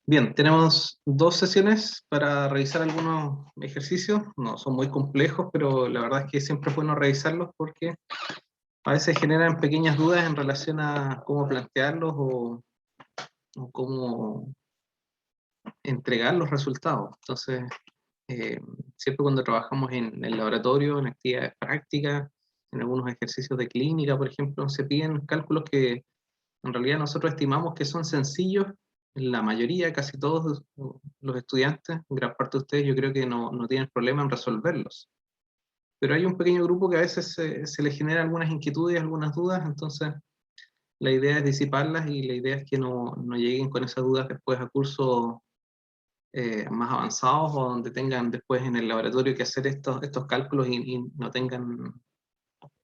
Bien, tenemos dos sesiones para revisar algunos ejercicios. No son muy complejos, pero la verdad es que siempre es bueno revisarlos porque a veces generan pequeñas dudas en relación a cómo plantearlos o cómo entregar los resultados. Entonces, eh, siempre cuando trabajamos en el laboratorio, en actividades prácticas, en algunos ejercicios de clínica, por ejemplo, se piden cálculos que en realidad nosotros estimamos que son sencillos. La mayoría, casi todos los estudiantes, gran parte de ustedes, yo creo que no tienen problema en resolverlos. Pero hay un pequeño grupo que a veces se les genera algunas inquietudes, algunas dudas, entonces la idea es disiparlas y la idea es que no lleguen con esas dudas después a cursos más avanzados o donde tengan después en el laboratorio que hacer estos cálculos y no tengan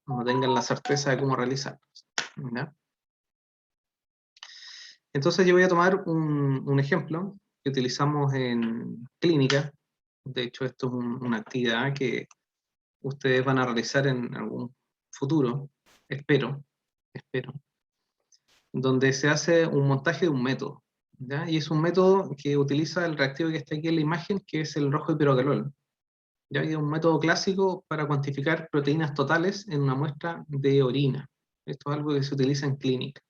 la certeza de cómo realizarlos, ¿ya? Entonces yo voy a tomar un ejemplo que utilizamos en clínica. De hecho, esto es una actividad que ustedes van a realizar en algún futuro, espero, donde se hace un montaje de un método, ¿ya? Y es un método que utiliza el reactivo que está aquí en la imagen, que es el rojo hipirogalol, ya que es un método clásico para cuantificar proteínas totales en una muestra de orina. Esto es algo que se utiliza en clínica.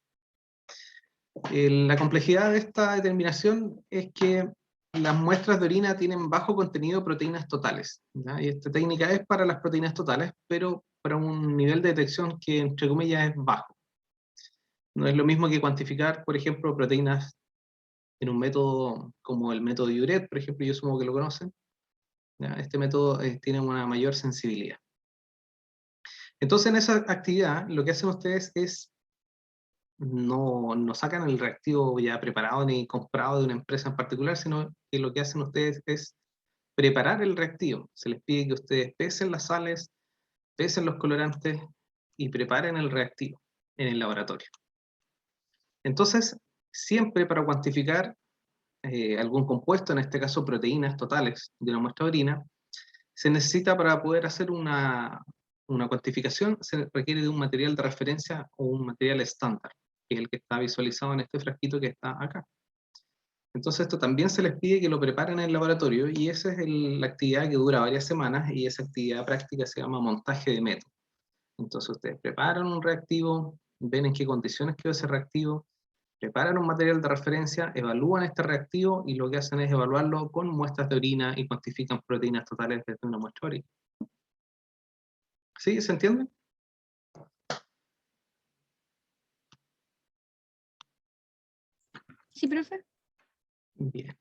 La complejidad de esta determinación es que las muestras de orina tienen bajo contenido de proteínas totales, ¿ya? Y esta técnica es para las proteínas totales, pero para un nivel de detección que, entre comillas, es bajo. No es lo mismo que cuantificar, por ejemplo, proteínas en un método como el método Uret, por ejemplo, yo supongo que lo conocen, ¿ya? Este método tiene una mayor sensibilidad. Entonces, en esa actividad, lo que hacen ustedes es no sacan el reactivo ya preparado ni comprado de una empresa en particular, sino que lo que hacen ustedes es preparar el reactivo. Se les pide que ustedes pesen las sales, pesen los colorantes y preparen el reactivo en el laboratorio. Entonces, siempre para cuantificar algún compuesto, en este caso proteínas totales de una muestra de orina, se necesita para poder hacer una cuantificación, se requiere de un material de referencia o un material estándar, que es el que está visualizado en este frasquito que está acá. Entonces esto también se les pide que lo preparen en el laboratorio y esa es la actividad que dura varias semanas y esa actividad práctica se llama montaje de método. Entonces ustedes preparan un reactivo, ven en qué condiciones quedó ese reactivo, preparan un material de referencia, evalúan este reactivo y lo que hacen es evaluarlo con muestras de orina y cuantifican proteínas totales desde una muestra de orina. ¿Sí? ¿Se entiende? Sí, profe. Bien.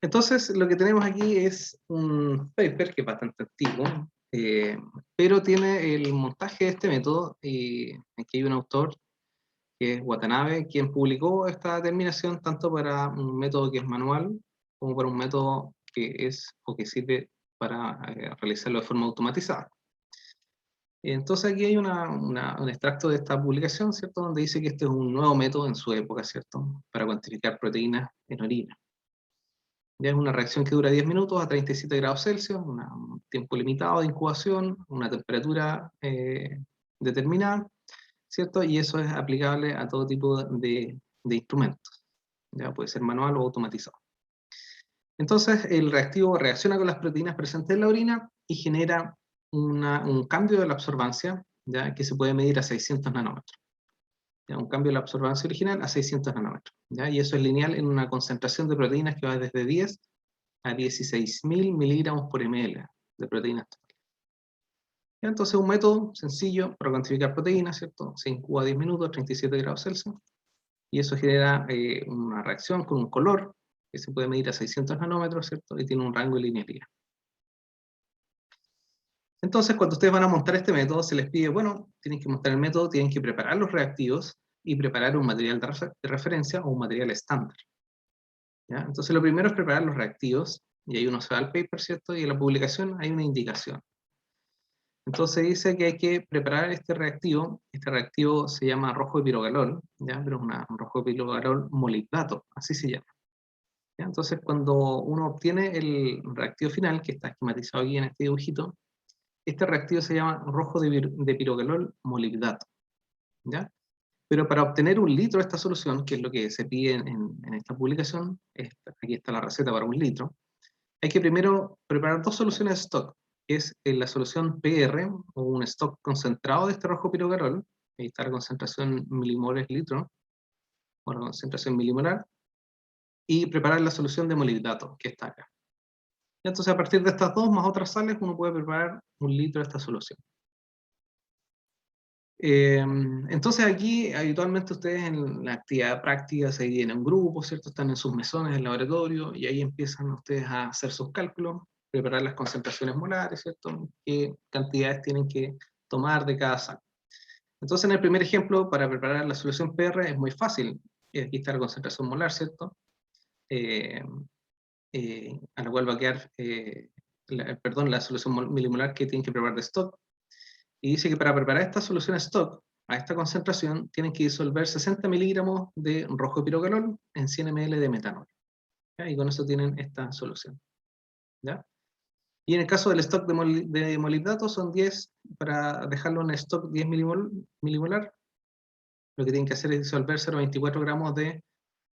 Entonces, lo que tenemos aquí es un paper que es bastante antiguo, pero tiene el montaje de este método, y aquí hay un autor que es Watanabe, quien publicó esta determinación tanto para un método que es manual, como para un método que es o que sirve para realizarlo de forma automatizada. Entonces aquí hay un extracto de esta publicación, ¿cierto?, donde dice que este es un nuevo método en su época, ¿cierto?, para cuantificar proteínas en orina. Ya es una reacción que dura 10 minutos a 37 grados Celsius, un tiempo limitado de incubación, una temperatura determinada, ¿cierto? Y eso es aplicable a todo tipo de instrumentos, ya puede ser manual o automatizado. Entonces, el reactivo reacciona con las proteínas presentes en la orina y genera un cambio de la absorbancia, ya que se puede medir a 600 nanómetros. ¿Ya? Un cambio de la absorbancia original a 600 nanómetros. ¿Ya? Y eso es lineal en una concentración de proteínas que va desde 10 a 16.000 miligramos por ml de proteínas totales. Entonces, un método sencillo para cuantificar proteínas, ¿cierto? Se incuba 10 minutos, 37 grados Celsius, y eso genera una reacción con un color que se puede medir a 600 nanómetros, ¿cierto? Y tiene un rango de linealidad. Entonces, cuando ustedes van a montar este método, se les pide, bueno, tienen que montar el método, tienen que preparar los reactivos y preparar un material de referencia o un material estándar. ¿Ya? Entonces, lo primero es preparar los reactivos, y ahí uno se va al paper, ¿cierto? Y en la publicación hay una indicación. Entonces dice que hay que preparar este reactivo se llama rojo epirogalol, ¿ya? Pero es un rojo epirogalol molibdato, así se llama. ¿Ya? Entonces cuando uno obtiene el reactivo final, que está esquematizado aquí en este dibujito, este reactivo se llama rojo de pirogalol molibdato, ¿ya? Pero para obtener 1 litro de esta solución, que es lo que se pide en esta publicación, aquí está la receta para 1 litro, hay que primero preparar 2 soluciones de stock, que es la solución PR, o un stock concentrado de este rojo pirocarol, ahí está la concentración milimoles litro, o la concentración milimolar, y preparar la solución de molibdato, que está acá. Entonces, a partir de estas dos, más otras sales, uno puede preparar 1 litro de esta solución. Entonces aquí habitualmente ustedes en la actividad práctica se dividen en grupos, ¿cierto? Están en sus mesones del laboratorio y ahí empiezan ustedes a hacer sus cálculos, preparar las concentraciones molares, ¿cierto? Qué cantidades tienen que tomar de cada sal. Entonces en el primer ejemplo, para preparar la solución PR es muy fácil. Aquí está la concentración molar, ¿cierto? A la cual va a quedar, la solución milimolar que tienen que preparar de stock. Y dice que para preparar esta solución stock, a esta concentración, tienen que disolver 60 miligramos de rojo pirogalol en 100 ml de metanol. ¿Ya? Y con eso tienen esta solución. ¿Ya? Y en el caso del stock de molibdato son 10, para dejarlo en stock 10 milimolar, lo que tienen que hacer es disolver 0,24 gramos de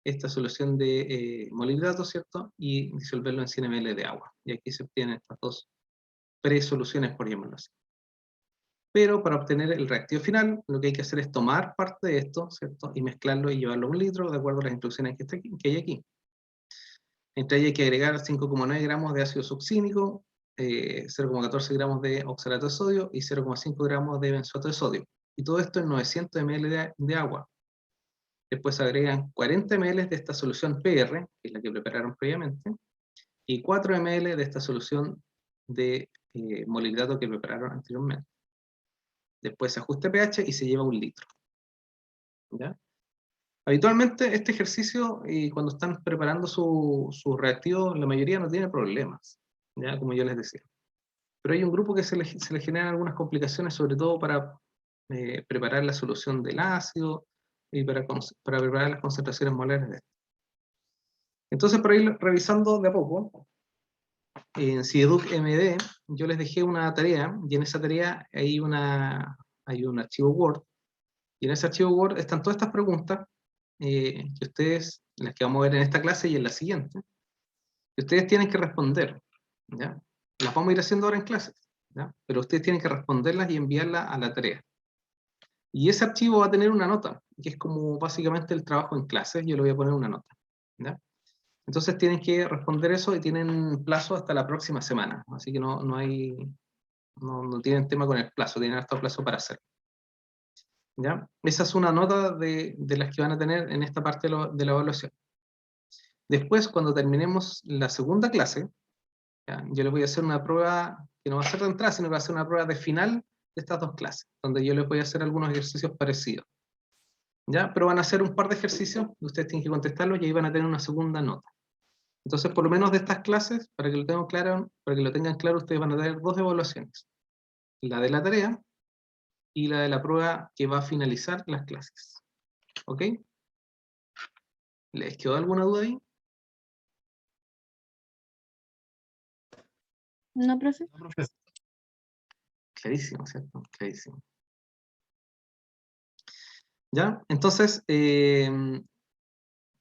esta solución de molibdato, ¿cierto? Y disolverlo en 100 ml de agua. Y aquí se obtienen estas dos presoluciones, por llamarlo así. Pero para obtener el reactivo final, lo que hay que hacer es tomar parte de esto, ¿cierto? Y mezclarlo y llevarlo a 1 litro, de acuerdo a las instrucciones que hay aquí. Entre ellas hay que agregar 5,9 gramos de ácido succínico, 0,14 gramos de oxalato de sodio y 0,5 gramos de benzoato de sodio. Y todo esto en 900 ml de agua. Después agregan 40 ml de esta solución PR, que es la que prepararon previamente, y 4 ml de esta solución de molibdato que prepararon anteriormente. Después se ajusta pH y se lleva 1 litro. ¿Ya? Habitualmente este ejercicio, cuando están preparando su reactivo, la mayoría no tiene problemas, ¿ya? Como yo les decía. Pero hay un grupo que se le generan algunas complicaciones, sobre todo para preparar la solución del ácido y para preparar las concentraciones molares de esto. Entonces, para ir revisando de a poco, en Cideduc MD yo les dejé una tarea, y en esa tarea hay un archivo Word, y en ese archivo Word están todas estas preguntas que ustedes, las que vamos a ver en esta clase y en la siguiente, que ustedes tienen que responder, ¿ya? Las vamos a ir haciendo ahora en clases, ¿ya? Pero ustedes tienen que responderlas y enviarlas a la tarea. Y ese archivo va a tener una nota, que es como básicamente el trabajo en clases, yo le voy a poner una nota, ¿ya? Entonces tienen que responder eso y tienen plazo hasta la próxima semana, así que no tienen tema con el plazo, tienen harto plazo para hacerlo. ¿Ya? Esa es una nota de las que van a tener en esta parte de la evaluación. Después, cuando terminemos la segunda clase, ¿ya? Yo les voy a hacer una prueba que no va a ser de entrada, sino que va a ser una prueba de final de estas dos clases, donde yo les voy a hacer algunos ejercicios parecidos. ¿Ya? Pero van a hacer un par de ejercicios, ustedes tienen que contestarlos y ahí van a tener una segunda nota. Entonces, por lo menos de estas clases, para que lo tengan claro, ustedes van a tener dos evaluaciones. La de la tarea y la de la prueba que va a finalizar las clases. ¿Ok? ¿Les quedó alguna duda ahí? No, profe. Clarísimo, ¿cierto? Clarísimo. ¿Ya? Entonces,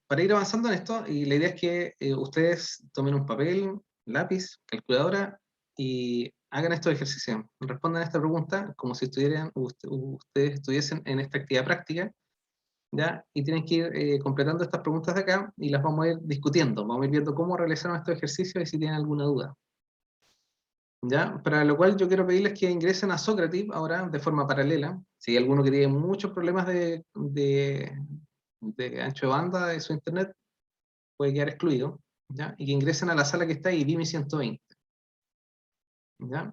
para ir avanzando en esto, y la idea es que ustedes tomen un papel, lápiz, calculadora, y hagan estos ejercicios. Respondan a esta pregunta como si ustedes estuviesen en esta actividad práctica, ¿ya? Y tienen que ir completando estas preguntas de acá, y las vamos a ir discutiendo. Vamos a ir viendo cómo realizaron estos ejercicios y si tienen alguna duda. ¿Ya? Para lo cual yo quiero pedirles que ingresen a Socrative ahora de forma paralela. Si hay alguno que tiene muchos problemas de ancho de banda de su internet, puede quedar excluido. ¿Ya? Y que ingresen a la sala que está ahí, BIMI 120. ¿Ya?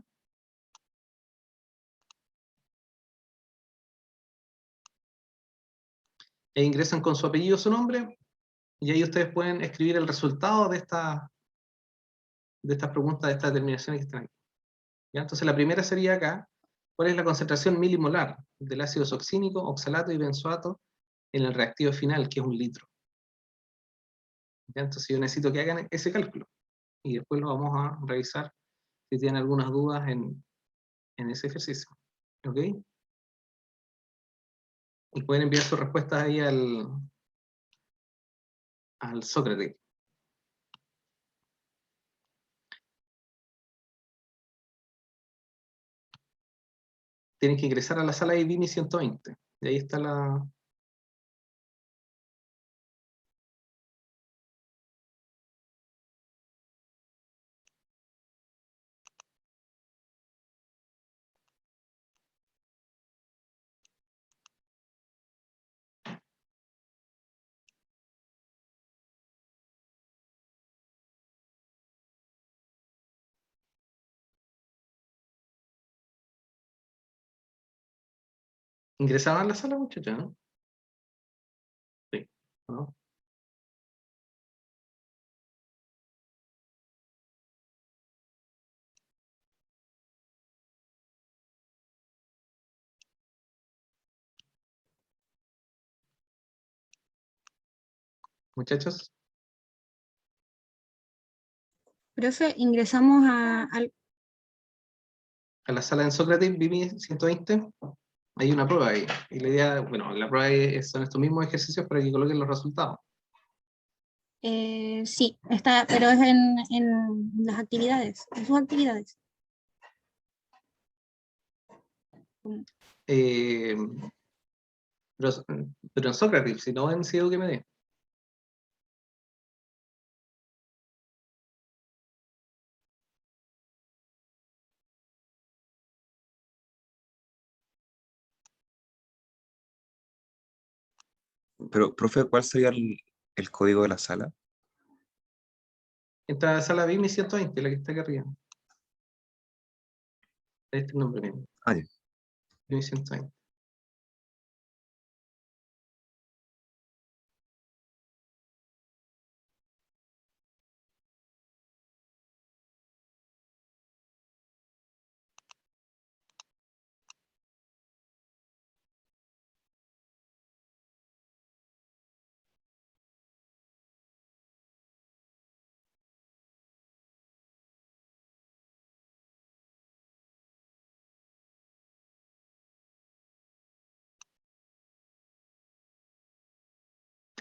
E ingresan con su apellido, su nombre, y ahí ustedes pueden escribir el resultado de estas preguntas, de estas determinaciones que están aquí. ¿Ya? Entonces la primera sería acá: ¿cuál es la concentración milimolar del ácido succínico, oxalato y benzoato en el reactivo final, que es 1 litro? ¿Ya? Entonces yo necesito que hagan ese cálculo y después lo vamos a revisar si tienen algunas dudas en ese ejercicio. ¿Ok? Y pueden enviar sus respuestas ahí al Sócrates. Tienen que ingresar a la sala de Vimi 120. Y ahí está la... ¿Ingresaban a la sala, muchachos? ¿No? Sí. ¿No? Muchachos, Profe, ingresamos al... a la sala de Sócrates, Vimi 120, hay una prueba ahí. Y la idea, bueno, la prueba son estos mismos ejercicios para que coloquen los resultados. sí, está, pero es en las actividades, en sus actividades. Eh, pero, pero en Sócrates, si no en CEDUQMD. Pero, profe, ¿cuál sería el código de la sala? Entra a la sala Vimi 120, la que está acá arriba. Este es el nombre mismo, Ah, ya. Vimi 120.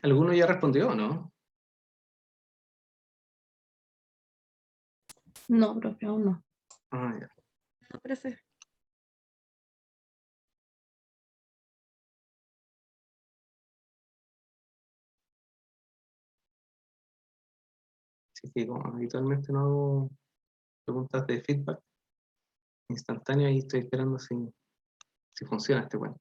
¿Alguno ya respondió o no? No, profe, aún no. Ah, ya. No, profe. Así que como habitualmente no hago preguntas de feedback instantáneo, y estoy esperando si funciona este cuento.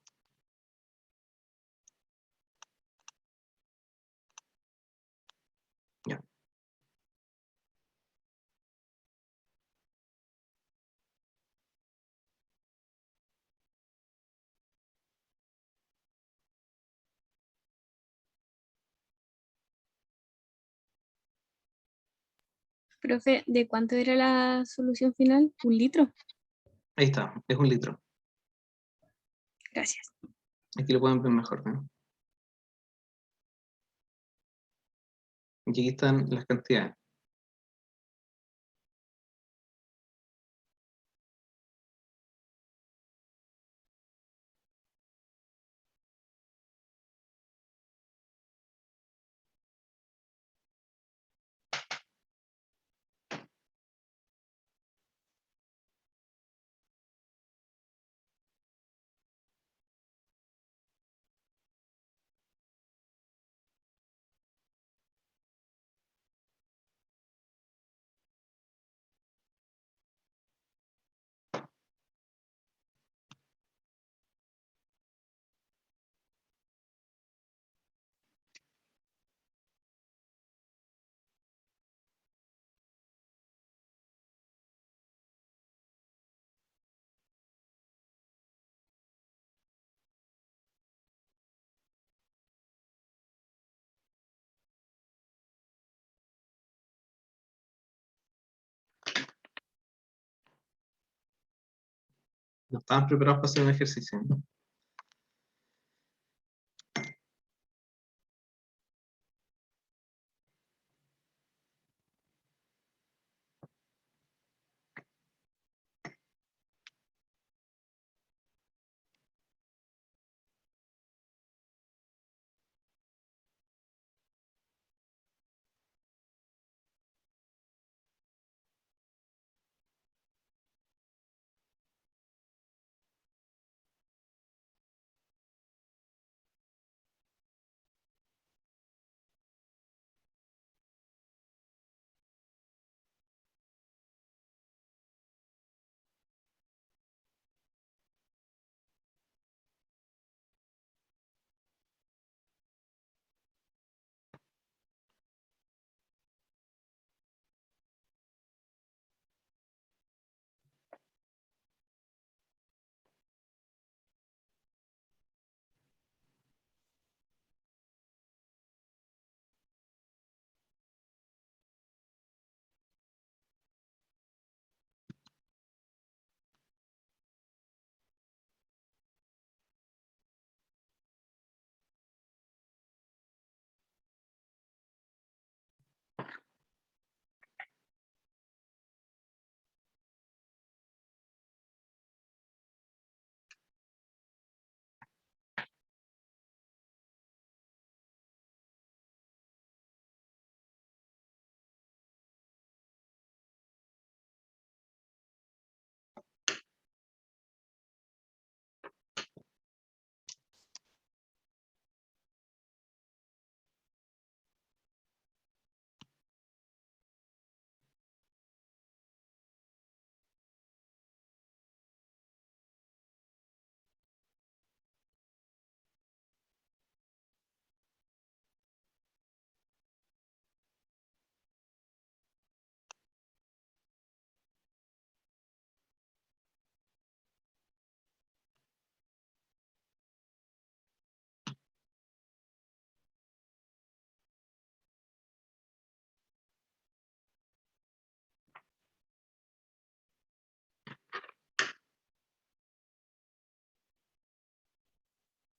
Ya. Profe, ¿de cuánto era la solución final? ¿Un litro? Ahí está, es 1 litro. Gracias. Aquí lo pueden ver mejor, ¿no? Y aquí están las cantidades. No estaban preparados para hacer un ejercicio, ¿no?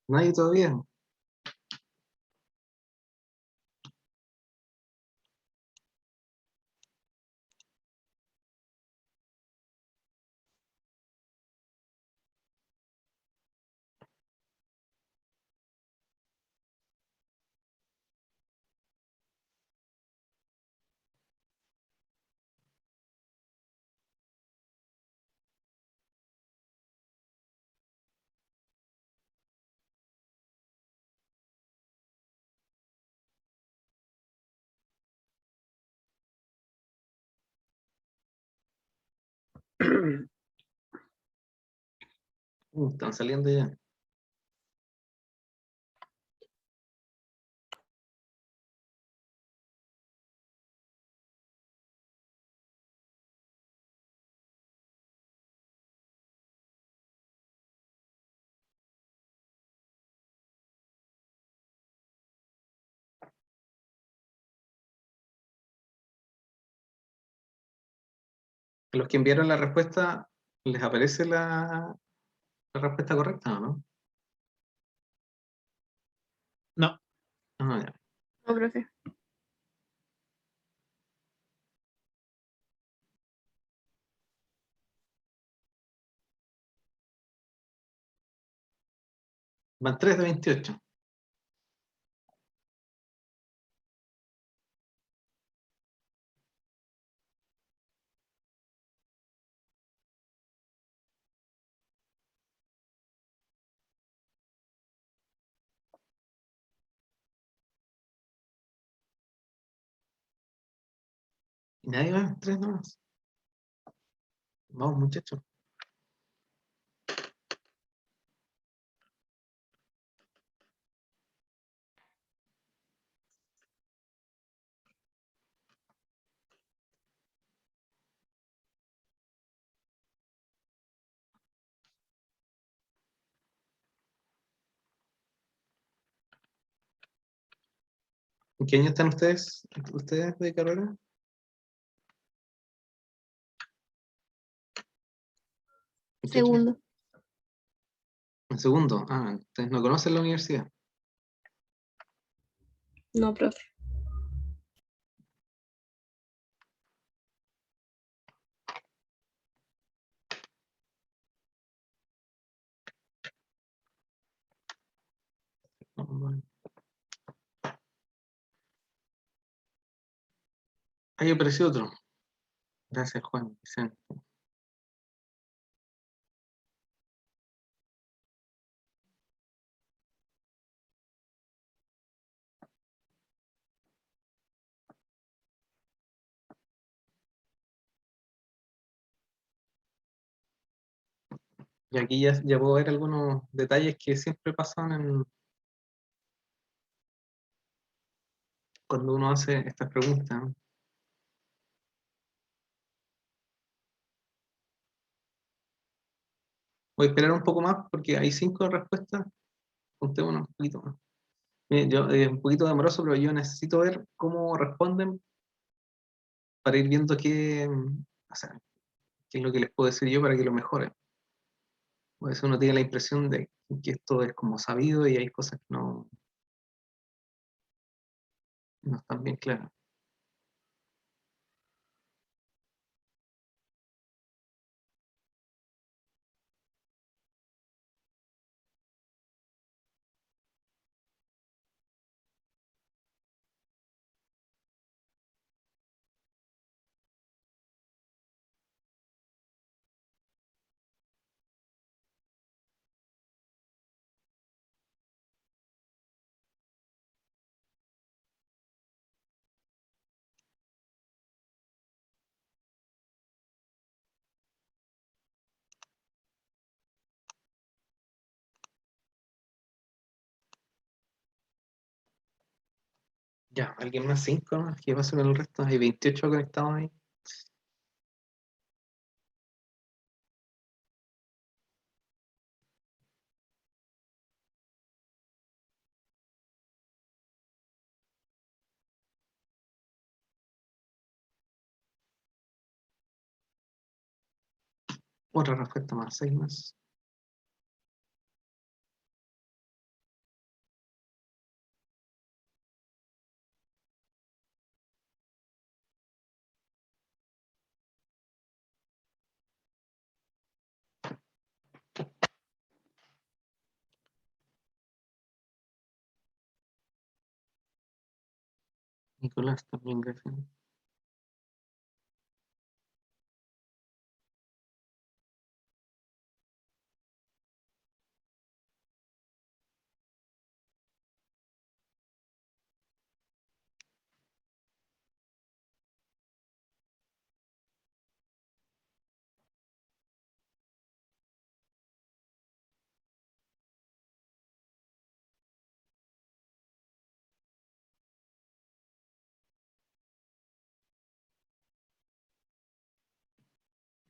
Nadie todavía. Están saliendo ya. A los que enviaron la respuesta, ¿les aparece la respuesta correcta o no? No. Ah, ya. No, profe. Van 3 de 28. Y nadie va, 3 nomás. Vamos, muchachos. ¿En qué año están ustedes? ¿Ustedes de carrera? Muchachos. Segundo. En segundo. Ah, ustedes no conocen la universidad. No, profe. No, bueno. Ahí apareció otro. Gracias, Juan Vicente. Y aquí ya puedo ver algunos detalles que siempre pasan cuando uno hace estas preguntas. Voy a esperar un poco más porque hay 5 respuestas. Contémonos un poquito más. Yo, un poquito demoroso, pero yo necesito ver cómo responden para ir viendo o sea, qué es lo que les puedo decir yo para que lo mejoren. A veces uno tiene la impresión de que esto es como sabido y hay cosas que no están bien claras. Ya, ¿alguien más? 5 más. ¿Qué pasa con el resto? Hay 28 conectados ahí. Otra respuesta más, 6 más. Nicolás también, gracias.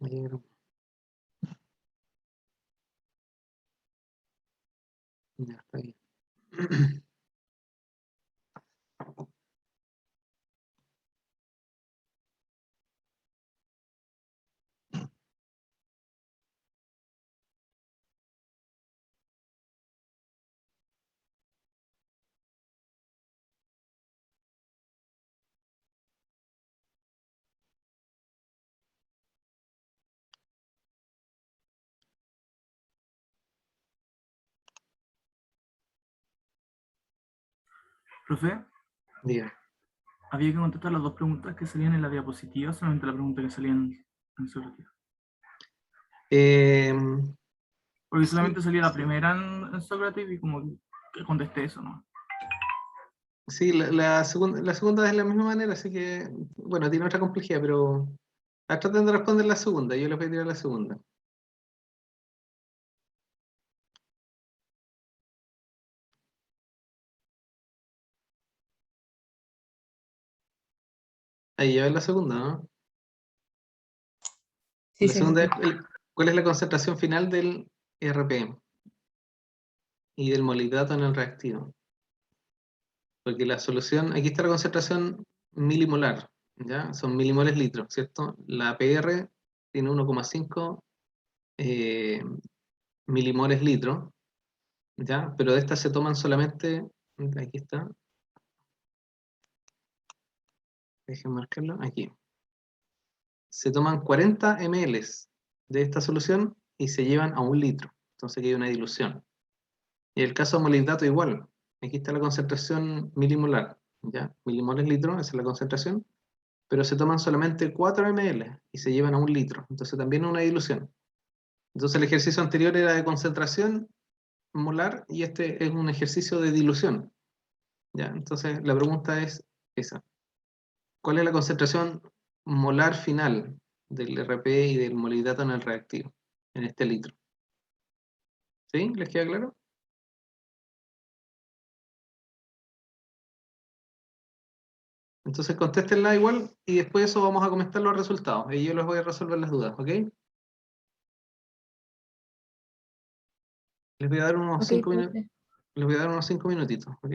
Negro. Ya está bien. Profe, Diga. había que contestar las dos preguntas que salían en la diapositiva, solamente la pregunta que salía en el Sócrates. Porque Sí, solamente salía la sí. primera en Sócrates y como que contesté eso, ¿no? Sí, la segunda es de la misma manera, así que, bueno, tiene otra complejidad, pero traten de responder la segunda, yo les voy a tirar la segunda. Ahí ya ves la segunda, ¿no? Sí, La sí, segunda es aquí. cuál es la concentración final del RPM y del molibdato en el reactivo. Porque la solución, aquí está la concentración milimolar, ¿ya? Son milimoles litros, ¿cierto? La PR tiene 1,5 eh, milimoles litro, ¿ya? Pero de estas se toman solamente, aquí está, déjenme marcarlo, aquí. Se toman 40 ml de esta solución y se llevan a 1 litro. Entonces aquí hay una dilución. Y el caso de molibdato igual. Aquí está la concentración milimolar, ¿ya? Milimoles litro, esa es la concentración, pero se toman solamente 4 ml y se llevan a 1 litro. Entonces también una dilución. Entonces el ejercicio anterior era de concentración molar y este es un ejercicio de dilución, ¿ya? Entonces la pregunta es esa. ¿Cuál es la concentración molar final del RP y del molibdato en el reactivo, en este litro? ¿Sí? ¿Les queda claro? Entonces contéstenla igual y después de eso vamos a comentar los resultados y yo les voy a resolver las dudas, ¿ok? Les voy a dar unos Ok, 5 minutos, profe. les voy a dar unos 5 minutitos, ¿ok?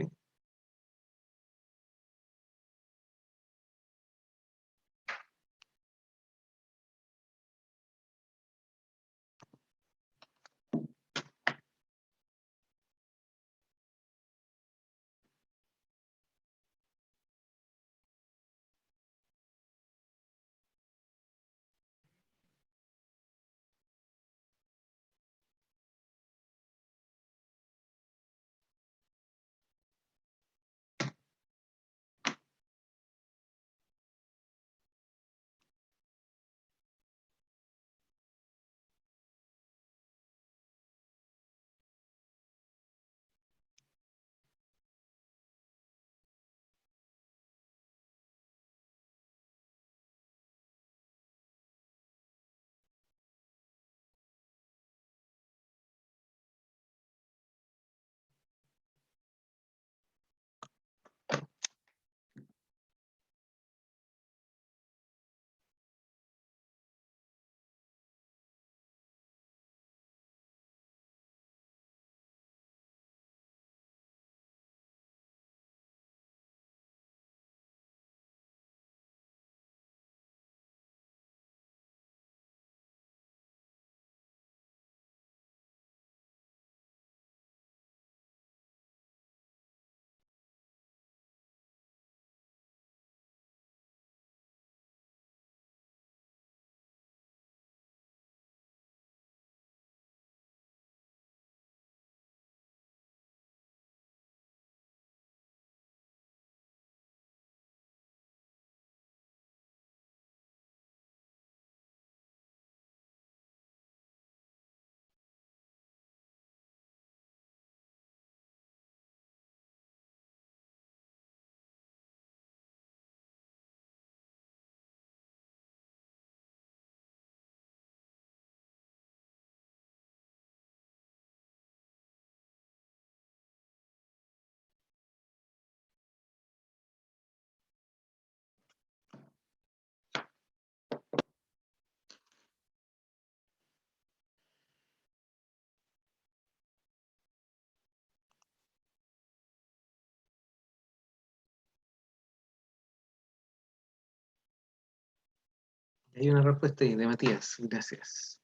Hay una respuesta ahí de Matías, gracias.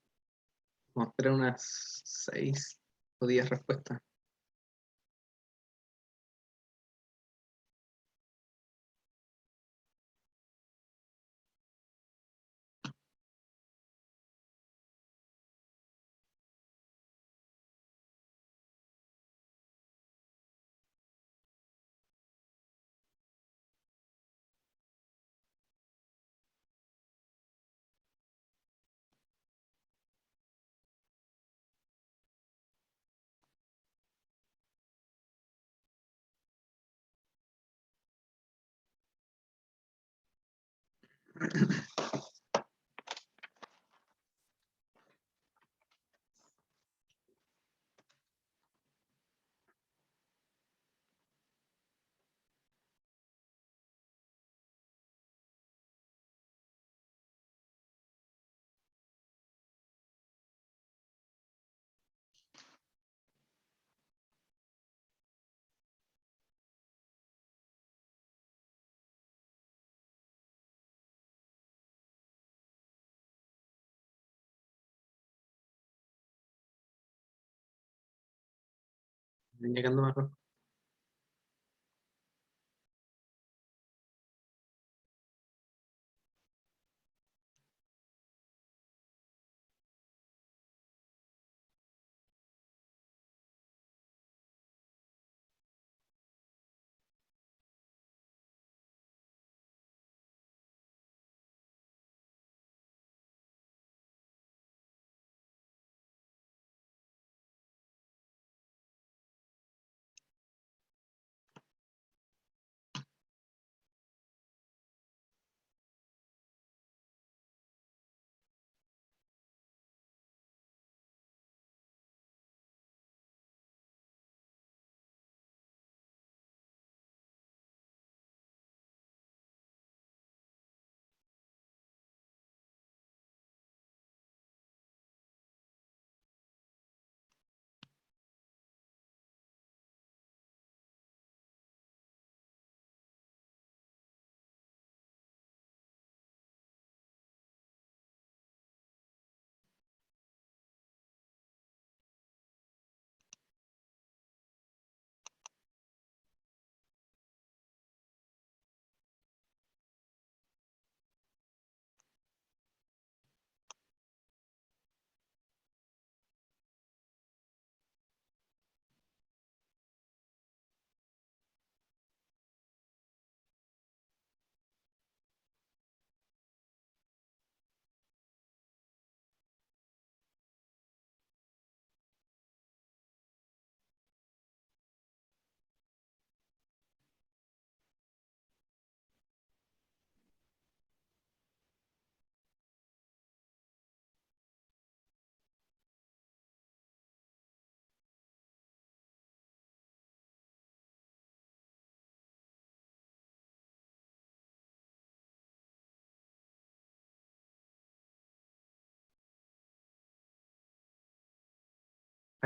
Vamos a esperar unas 6 o 10 respuestas. Están llegando más respuestas.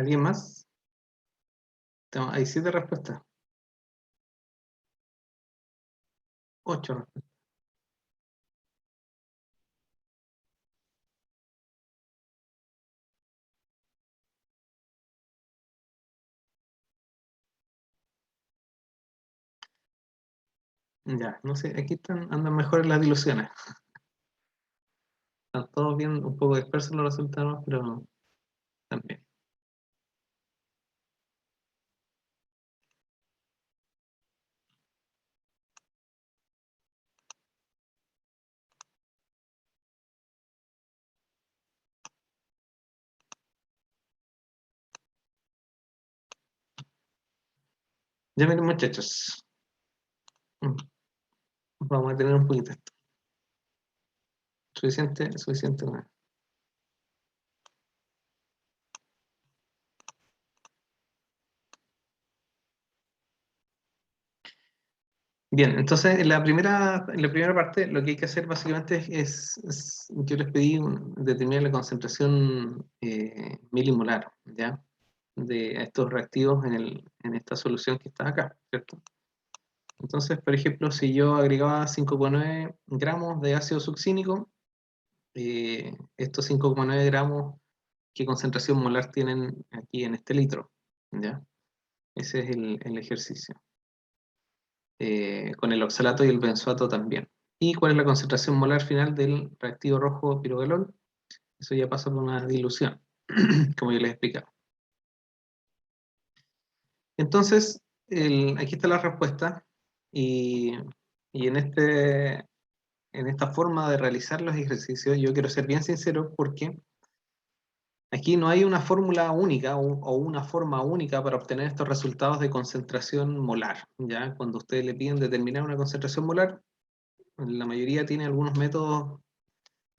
¿Alguien más? Hay 7 respuestas. 8 respuestas. Ya, no sé, aquí andan mejores las diluciones. Están todos bien, un poco dispersos los resultados, pero también. Ya miren, muchachos. Mm, Vamos a tener un poquito esto. Suficiente, suficiente. ¿No? Bien, entonces en la primera parte lo que hay que hacer básicamente yo les pedí determinar la concentración milimolar, ¿ya? De estos reactivos en esta solución que está acá, ¿cierto? Entonces, por ejemplo, si yo agregaba 5,9 gramos de ácido succínico, estos 5,9 gramos, ¿qué concentración molar tienen aquí en este litro? ¿Ya? Ese es el ejercicio. Con el oxalato y el benzoato también. ¿Y cuál es la concentración molar final del reactivo rojo pirogalol? Eso ya pasa por una dilución, como yo les explicaba. Entonces, aquí está la respuesta, y en esta forma de realizar los ejercicios, yo quiero ser bien sincero porque aquí no hay una fórmula única o una forma única para obtener estos resultados de concentración molar, ¿ya? Cuando ustedes le piden determinar una concentración molar, la mayoría tiene algunos métodos,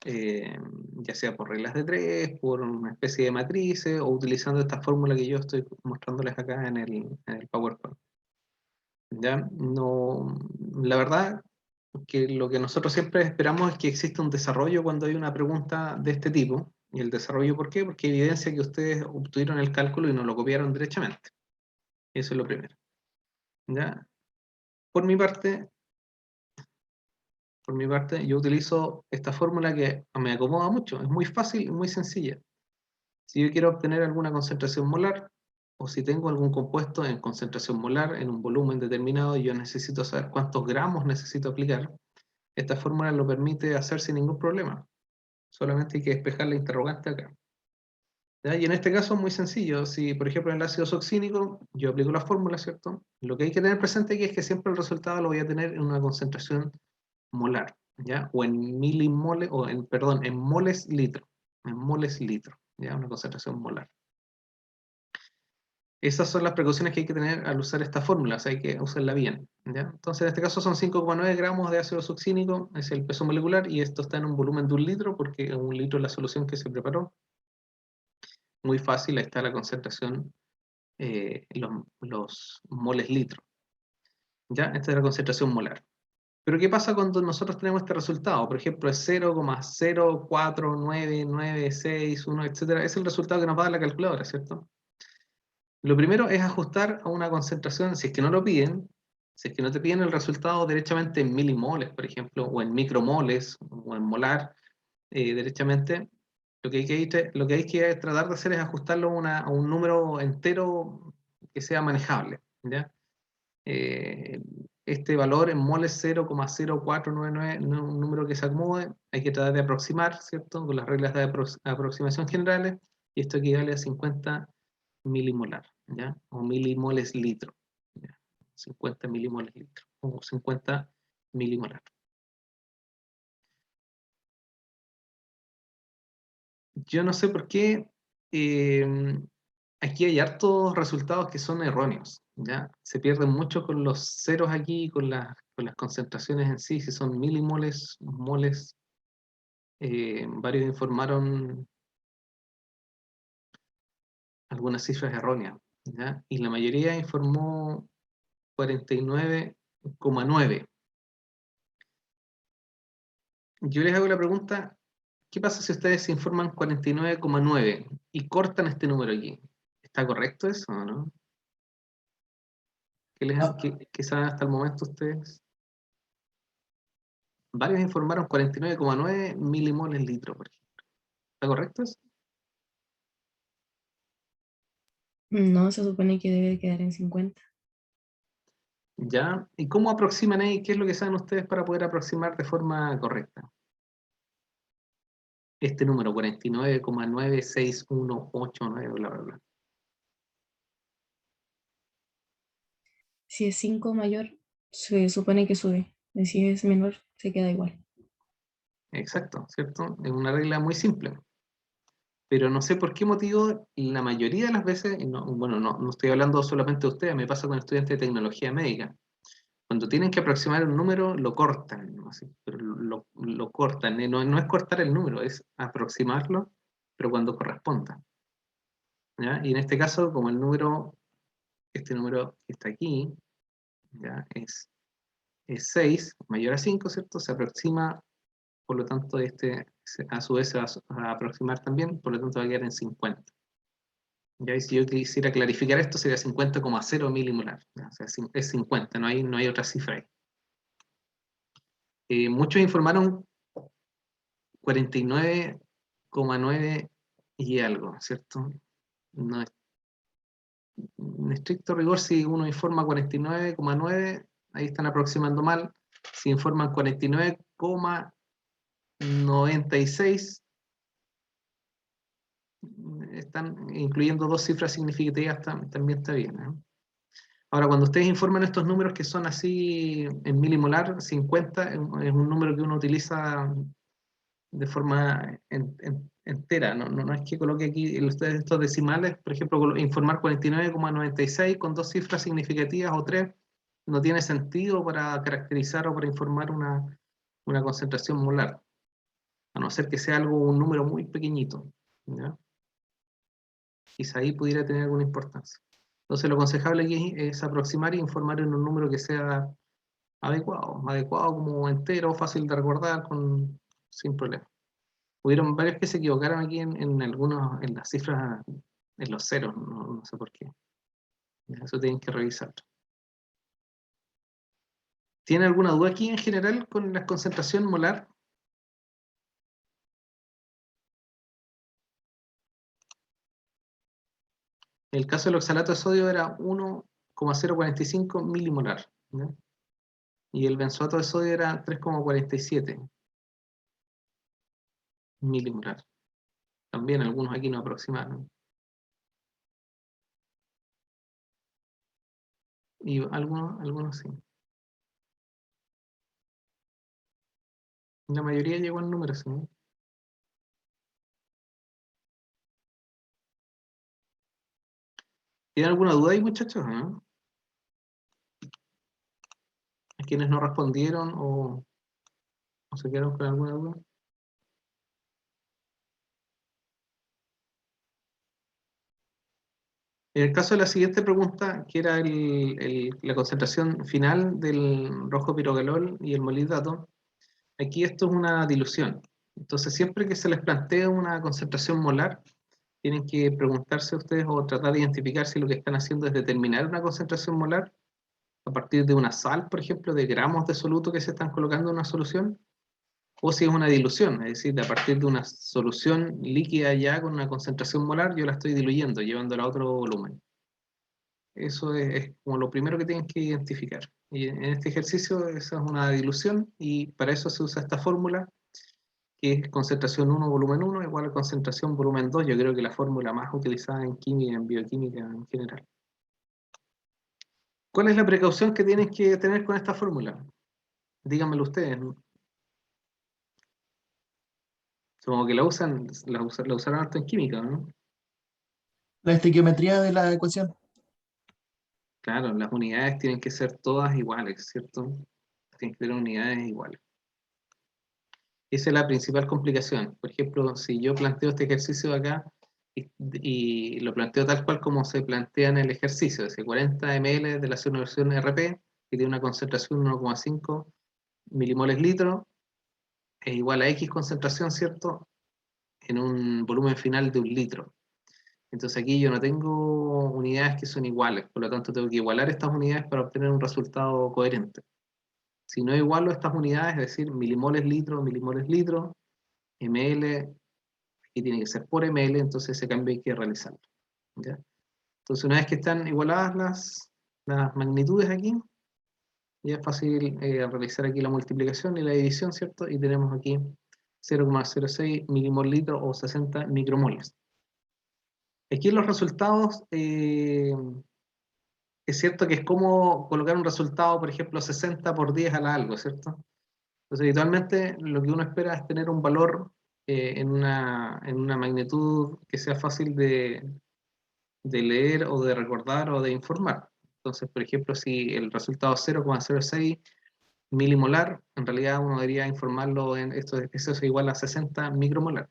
ya sea por reglas de tres, por una especie de matrices, o utilizando esta fórmula que yo estoy mostrándoles acá en el PowerPoint. ¿Ya? No, la verdad que lo que nosotros siempre esperamos es que exista un desarrollo cuando hay una pregunta de este tipo. ¿Y el desarrollo por qué? Porque evidencia que ustedes obtuvieron el cálculo y no lo copiaron derechamente. Eso es lo primero. ¿Ya? Por mi parte, yo utilizo esta fórmula que me acomoda mucho. Es muy fácil y muy sencilla. Si yo quiero obtener alguna concentración molar, o si tengo algún compuesto en concentración molar en un volumen determinado y yo necesito saber cuántos gramos necesito aplicar, esta fórmula lo permite hacer sin ningún problema. Solamente hay que despejar la interrogante acá. ¿Ya? Y en este caso es muy sencillo. Si, por ejemplo, en el ácido succínico, yo aplico la fórmula, ¿cierto? Lo que hay que tener presente aquí es que siempre el resultado lo voy a tener en una concentración molar, ¿ya? O en milimoles, o en, perdón, en moles litro. En moles litro, ¿ya? Una concentración molar. Esas son las precauciones que hay que tener al usar esta fórmula, o sea, hay que usarla bien, ¿ya? Entonces, en este caso son 5,9 gramos de ácido succínico, es el peso molecular, y esto está en un volumen de 1 litro, porque 1 litro es la solución que se preparó. Muy fácil, ahí está la concentración, los moles litro, ¿ya? Esta es la concentración molar. Pero ¿qué pasa cuando nosotros tenemos este resultado? Por ejemplo, es 0,049961, etcétera. Es el resultado que nos va a dar la calculadora, ¿cierto? Lo primero es ajustar a una concentración, si es que no lo piden, si es que no te piden el resultado derechamente en milimoles, por ejemplo, o en micromoles, o en molar, derechamente, lo que hay que tratar de hacer es ajustarlo a un número entero que sea manejable, ¿ya? Este valor en moles 0,0499 no es un número que se acomode, hay que tratar de aproximar, ¿cierto? Con las reglas de aproximación generales, y esto equivale a 50 milimolar, ¿ya? O milimoles litro, ¿ya? 50 milimoles litro, o 50 milimolar. Yo no sé por qué aquí hay hartos resultados que son erróneos, ¿ya? Se pierden mucho con los ceros aquí, con las concentraciones en sí, si son milimoles, moles. Varios informaron algunas cifras erróneas, ¿ya? Y la mayoría informó 49,9. Yo les hago la pregunta, ¿qué pasa si ustedes se informan 49,9 y cortan este número aquí? ¿Está correcto eso o no? ¿Qué saben hasta el momento ustedes? Varios informaron 49,9 milimoles litro, por ejemplo. ¿Está correcto eso? No, se supone que debe quedar en 50. ¿Ya? ¿Y cómo aproximan ahí? ¿Qué es lo que saben ustedes para poder aproximar de forma correcta este número, 49,96189, bla, bla, bla? Si es 5 mayor, se supone que sube. Y si es menor, se queda igual. Exacto, ¿cierto? Es una regla muy simple. Pero no sé por qué motivo, la mayoría de las veces, y bueno, no estoy hablando solamente de ustedes, me pasa con estudiantes de tecnología médica. Cuando tienen que aproximar un número, lo cortan, ¿no? Así, pero lo cortan. No es cortar el número, es aproximarlo, pero cuando corresponda, ¿ya? Y en este caso, como este número que está aquí, ¿ya? Es 6, mayor a 5, ¿cierto? Se aproxima, por lo tanto, a su vez se va a aproximar también, por lo tanto va a quedar en 50. ¿Ya? Y si yo quisiera clarificar esto, sería 50,0 milimolar, ¿ya? O sea, es 50, no hay otra cifra ahí. Muchos informaron 49,9 y algo, ¿cierto? No es, en estricto rigor, si uno informa 49,9, ahí están aproximando mal. Si informan 49,96, están incluyendo dos cifras significativas, también está bien, ¿eh? Ahora, cuando ustedes informan estos números que son así en milimolar, 50 es un número que uno utiliza de forma entera, no es que coloque aquí ustedes estos decimales, por ejemplo, informar 49,96 con dos cifras significativas o tres, no tiene sentido para caracterizar o para informar una concentración molar, a no ser que sea un número muy pequeñito, ¿ya? Quizá ahí pudiera tener alguna importancia. Entonces lo aconsejable aquí es aproximar e informar en un número que sea adecuado como entero, fácil de recordar, sin problema. Hubieron varios que se equivocaron aquí en algunos, en las cifras, en los ceros, no sé por qué. Eso tienen que revisar. ¿Tiene alguna duda aquí en general con la concentración molar? El caso del oxalato de sodio era 1,045 milimolar, ¿no? Y el benzoato de sodio era 3,47 milimolar. También algunos aquí no aproximaron. Y algunos sí. La mayoría llegó en números, ¿sí? ¿Tienen alguna duda ahí, muchachos? ¿No? ¿A quienes no respondieron o se quedaron con alguna duda? En el caso de la siguiente pregunta, que era la concentración final del rojo pirogalol y el molibdato, aquí esto es una dilución. Entonces, siempre que se les plantea una concentración molar, tienen que preguntarse ustedes o tratar de identificar si lo que están haciendo es determinar una concentración molar a partir de una sal, por ejemplo, de gramos de soluto que se están colocando en una solución, o si es una dilución, es decir, a partir de una solución líquida ya con una concentración molar, yo la estoy diluyendo, llevándola a otro volumen. Eso es como lo primero que tienen que identificar. Y en este ejercicio esa es una dilución y para eso se usa esta fórmula que es concentración 1 volumen 1 igual a concentración volumen 2. Yo creo que la fórmula más utilizada en química, en bioquímica en general. ¿Cuál es la precaución que tienen que tener con esta fórmula? Díganmelo ustedes, ¿no? Como que la usaron harto en química, ¿no? La estequiometría de la ecuación. Claro, las unidades tienen que ser todas iguales, ¿cierto? Tienen que tener unidades iguales. Esa es la principal complicación. Por ejemplo, si yo planteo este ejercicio de acá y lo planteo tal cual como se plantea en el ejercicio, es decir, 40 ml de la solución RP, que tiene una concentración de 1,5 milimoles litro, es igual a X concentración, ¿cierto? En un volumen final de 1 litro. Entonces aquí yo no tengo unidades que son iguales, por lo tanto tengo que igualar estas unidades para obtener un resultado coherente. Si no igualo estas unidades, es decir, milimoles litro, ml, aquí tiene que ser por ml, entonces ese cambio hay que realizarlo, ¿ya? Entonces una vez que están igualadas las magnitudes aquí, ya es fácil realizar aquí la multiplicación y la división, ¿cierto? Y tenemos aquí 0,06 milimol litro o 60 micromoles. Aquí en los resultados, es cierto que es como colocar un resultado, por ejemplo, 60 por 10 a la algo, ¿cierto? Entonces, habitualmente lo que uno espera es tener un valor en una magnitud que sea fácil de leer o de recordar o de informar. Entonces, por ejemplo, si el resultado es 0,06 milimolar, en realidad uno debería informarlo en esto de que eso es igual a 60 micromolar.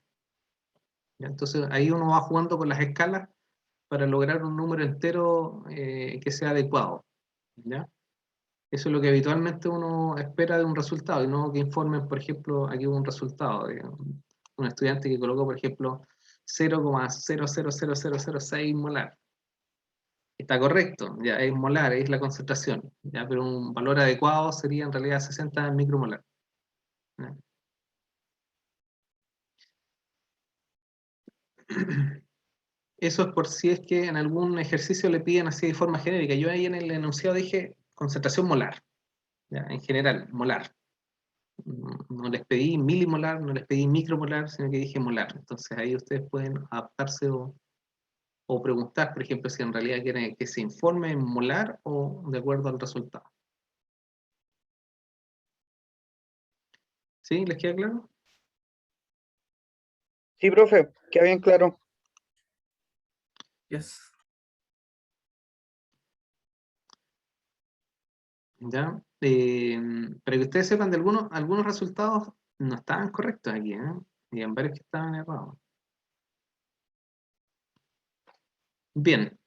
¿Ya? Entonces, ahí uno va jugando con las escalas para lograr un número entero que sea adecuado, ¿ya? Eso es lo que habitualmente uno espera de un resultado, y no que informen, por ejemplo, aquí hubo un resultado de un estudiante que colocó, por ejemplo, 0,000006 molar. Está correcto, ya es molar, es la concentración, ya, pero un valor adecuado sería en realidad 60 micromolar, ¿ya? Eso es por si es que en algún ejercicio le piden así de forma genérica. Yo ahí en el enunciado dije concentración molar, ¿ya? En general, molar. No les pedí milimolar, no les pedí micromolar, sino que dije molar. Entonces ahí ustedes pueden adaptarse o preguntar, por ejemplo, si en realidad quieren que se informe en molar o de acuerdo al resultado. ¿Sí? ¿Les queda claro? Sí, profe, queda bien claro. Yes. ¿Ya? Para que ustedes sepan de algunos resultados no estaban correctos aquí, ¿eh? Y en varios que estaban errados. Bien.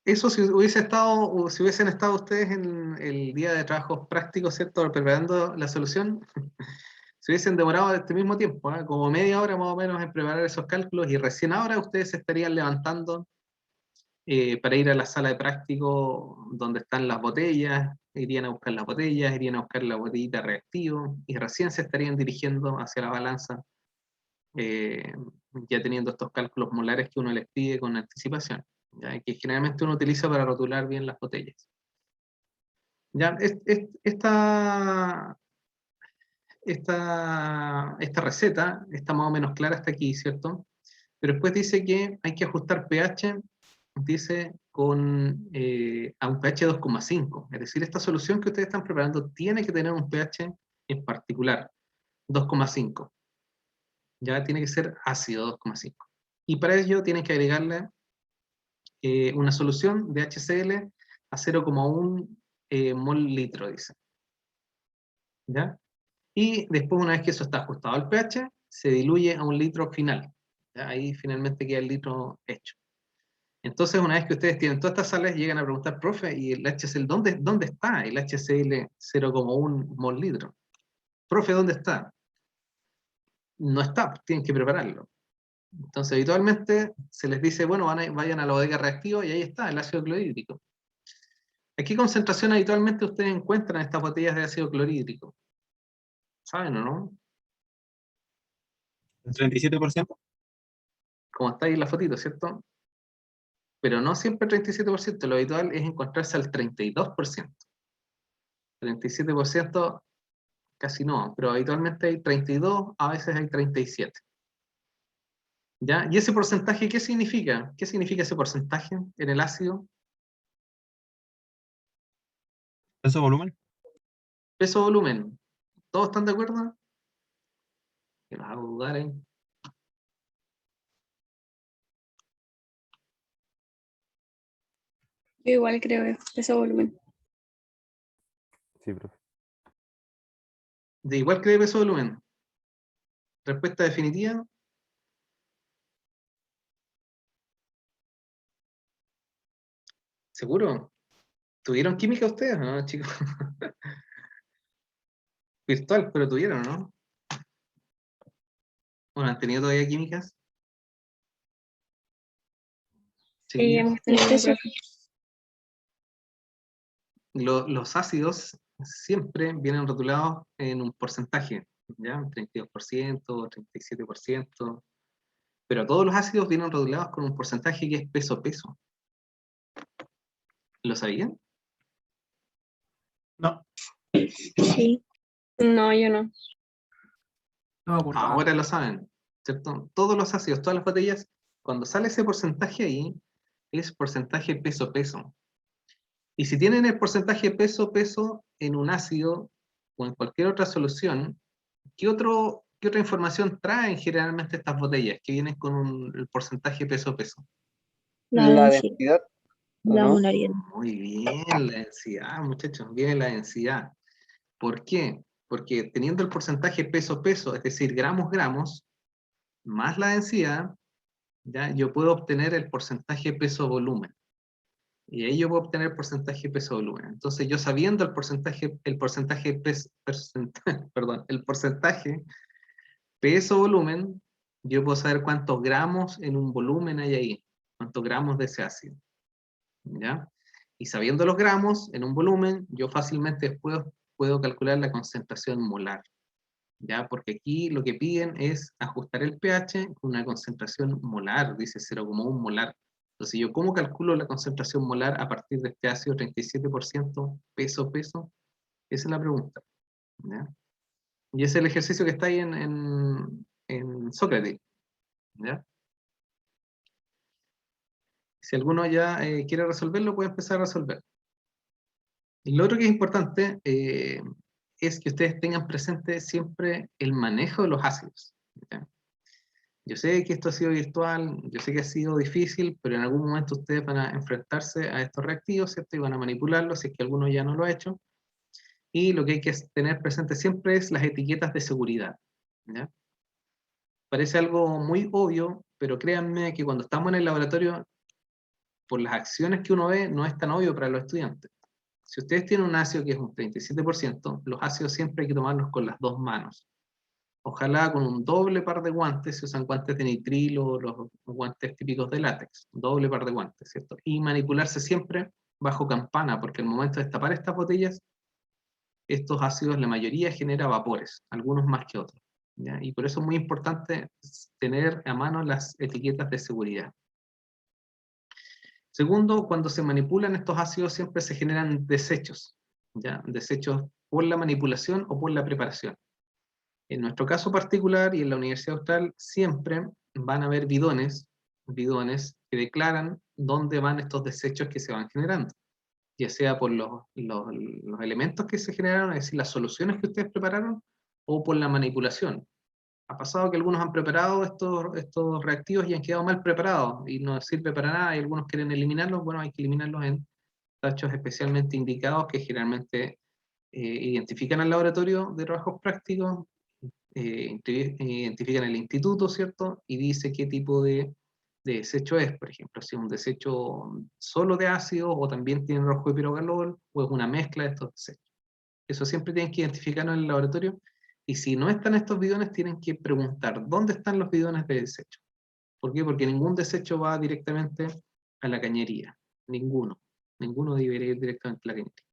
Eso si hubiese estado, o si hubiesen estado ustedes en el día de trabajos prácticos, ¿cierto? Preparando la solución, se hubiesen demorado este mismo tiempo, ¿eh? Como media hora más o menos en preparar esos cálculos y recién ahora ustedes se estarían levantando para ir a la sala de práctico donde están las botellas, irían a buscar las botellas, irían a buscar la botellita reactivo y recién se estarían dirigiendo hacia la balanza, ya teniendo estos cálculos molares que uno les pide con anticipación, ¿ya? Que generalmente uno utiliza para rotular bien las botellas. Ya, esta receta está más o menos clara hasta aquí, ¿cierto? Pero después dice que hay que ajustar pH, dice, a un pH 2,5. Es decir, esta solución que ustedes están preparando tiene que tener un pH en particular, 2,5. Ya tiene que ser ácido 2,5. Y para ello tienen que agregarle una solución de HCl a 0,1 mol litro, dice. ¿Ya? Y después, una vez que eso está ajustado al pH, se diluye a un litro final. ¿Ya? Ahí finalmente queda el litro hecho. Entonces, una vez que ustedes tienen todas estas sales, llegan a preguntar, profe, ¿y el HCl dónde está el HCl 0,1 mol litro? Profe, ¿dónde está? No está, tienen que prepararlo. Entonces, habitualmente se les dice, bueno, vayan a la bodega reactiva y ahí está, el ácido clorhídrico. ¿A qué concentración habitualmente ustedes encuentran estas botellas de ácido clorhídrico? ¿Saben o no? ¿El 37%? Como está ahí en la fotito, ¿cierto? Pero no siempre 37%, lo habitual es encontrarse al 32%. 37% casi no, pero habitualmente hay 32, a veces hay 37. ¿Ya? ¿Y ese porcentaje qué significa? ¿Qué significa ese porcentaje en el ácido? ¿Eso volumen? Peso-volumen. ¿Todos están de acuerdo? Que los hago dudar, ¿eh? Yo igual creo ese volumen. Sí, profe. De igual que de peso-volumen. Respuesta definitiva. ¿Seguro? ¿Tuvieron química ustedes, no, chicos? Virtual, pero tuvieron, ¿no? ¿O no han tenido todavía químicas? Sí, Chiquillos. hemos tenido, profe. Los ácidos siempre vienen rotulados en un porcentaje, ¿ya? Un 32%, 37%, pero todos los ácidos vienen rotulados con un porcentaje que es peso-peso. ¿Lo sabían? No, Sí. No, yo no. No me acordaba. Ahora lo saben, ¿cierto? Todos los ácidos, todas las botellas, cuando sale ese porcentaje ahí, es porcentaje peso-peso. Y si tienen el porcentaje peso-peso en un ácido o en cualquier otra solución, ¿qué otra información traen generalmente estas botellas que vienen con el porcentaje peso-peso? La densidad, ¿o La no? molaridad. Muy bien, la densidad, muchachos, viene la densidad. ¿Por qué? Porque teniendo el porcentaje peso-peso, es decir, gramos-gramos, más la densidad, ¿ya? Yo puedo obtener el porcentaje peso-volumen. Y ahí yo puedo obtener el porcentaje peso-volumen. Entonces, yo sabiendo el porcentaje perdón, el porcentaje peso-volumen, yo puedo saber cuántos gramos en un volumen hay ahí, cuántos gramos de ese ácido. ¿Ya? Y sabiendo los gramos en un volumen, yo fácilmente puedo calcular la concentración molar. ¿ya? Porque aquí lo que piden es ajustar el pH con una concentración molar, dice 0,1 molar. Entonces, ¿yo cómo calculo la concentración molar a partir de este ácido 37% peso? Esa es la pregunta, ¿ya? Y ese es el ejercicio que está ahí en Sócrates, ¿ya? Si alguno ya quiere resolverlo, puede empezar a resolver. Y lo otro que es importante es que ustedes tengan presente siempre el manejo de los ácidos, ¿ya? Yo sé que esto ha sido virtual, yo sé que ha sido difícil, pero en algún momento ustedes van a enfrentarse a estos reactivos, ¿cierto? Y van a manipularlos, si es que alguno ya no lo ha hecho. Y lo que hay que tener presente siempre es las etiquetas de seguridad, ¿ya? Parece algo muy obvio, pero créanme que cuando estamos en el laboratorio, por las acciones que uno ve, no es tan obvio para los estudiantes. Si ustedes tienen un ácido que es un 37%, los ácidos siempre hay que tomarlos con las dos manos. Ojalá con un doble par de guantes, si usan guantes de nitrilo, los guantes típicos de látex, doble par de guantes, ¿cierto? Y manipularse siempre bajo campana, porque al momento de destapar estas botellas, estos ácidos, la mayoría genera vapores, algunos más que otros, ¿ya? Y por eso es muy importante tener a mano las etiquetas de seguridad. Segundo, cuando se manipulan estos ácidos siempre se generan desechos, ¿ya? Desechos por la manipulación o por la preparación. En nuestro caso particular y en la Universidad Austral siempre van a haber bidones que declaran dónde van estos desechos que se van generando, ya sea por los elementos que se generaron, es decir, las soluciones que ustedes prepararon, o por la manipulación. Ha pasado que algunos han preparado estos reactivos y han quedado mal preparados y no sirve para nada y algunos quieren eliminarlos. Bueno, hay que eliminarlos en tachos especialmente indicados que generalmente identifican al laboratorio de trabajos prácticos, identifican el instituto, ¿cierto? Y dice qué tipo de desecho es, por ejemplo, si es un desecho solo de ácido o también tiene rojo de pirogalol o es una mezcla de estos desechos. Eso siempre tienen que identificarlo en el laboratorio. Y si no están estos bidones, tienen que preguntar, ¿dónde están los bidones de desecho? ¿Por qué? Porque ningún desecho va directamente a la cañería. Ninguno. Ninguno debería ir directamente a la cañería.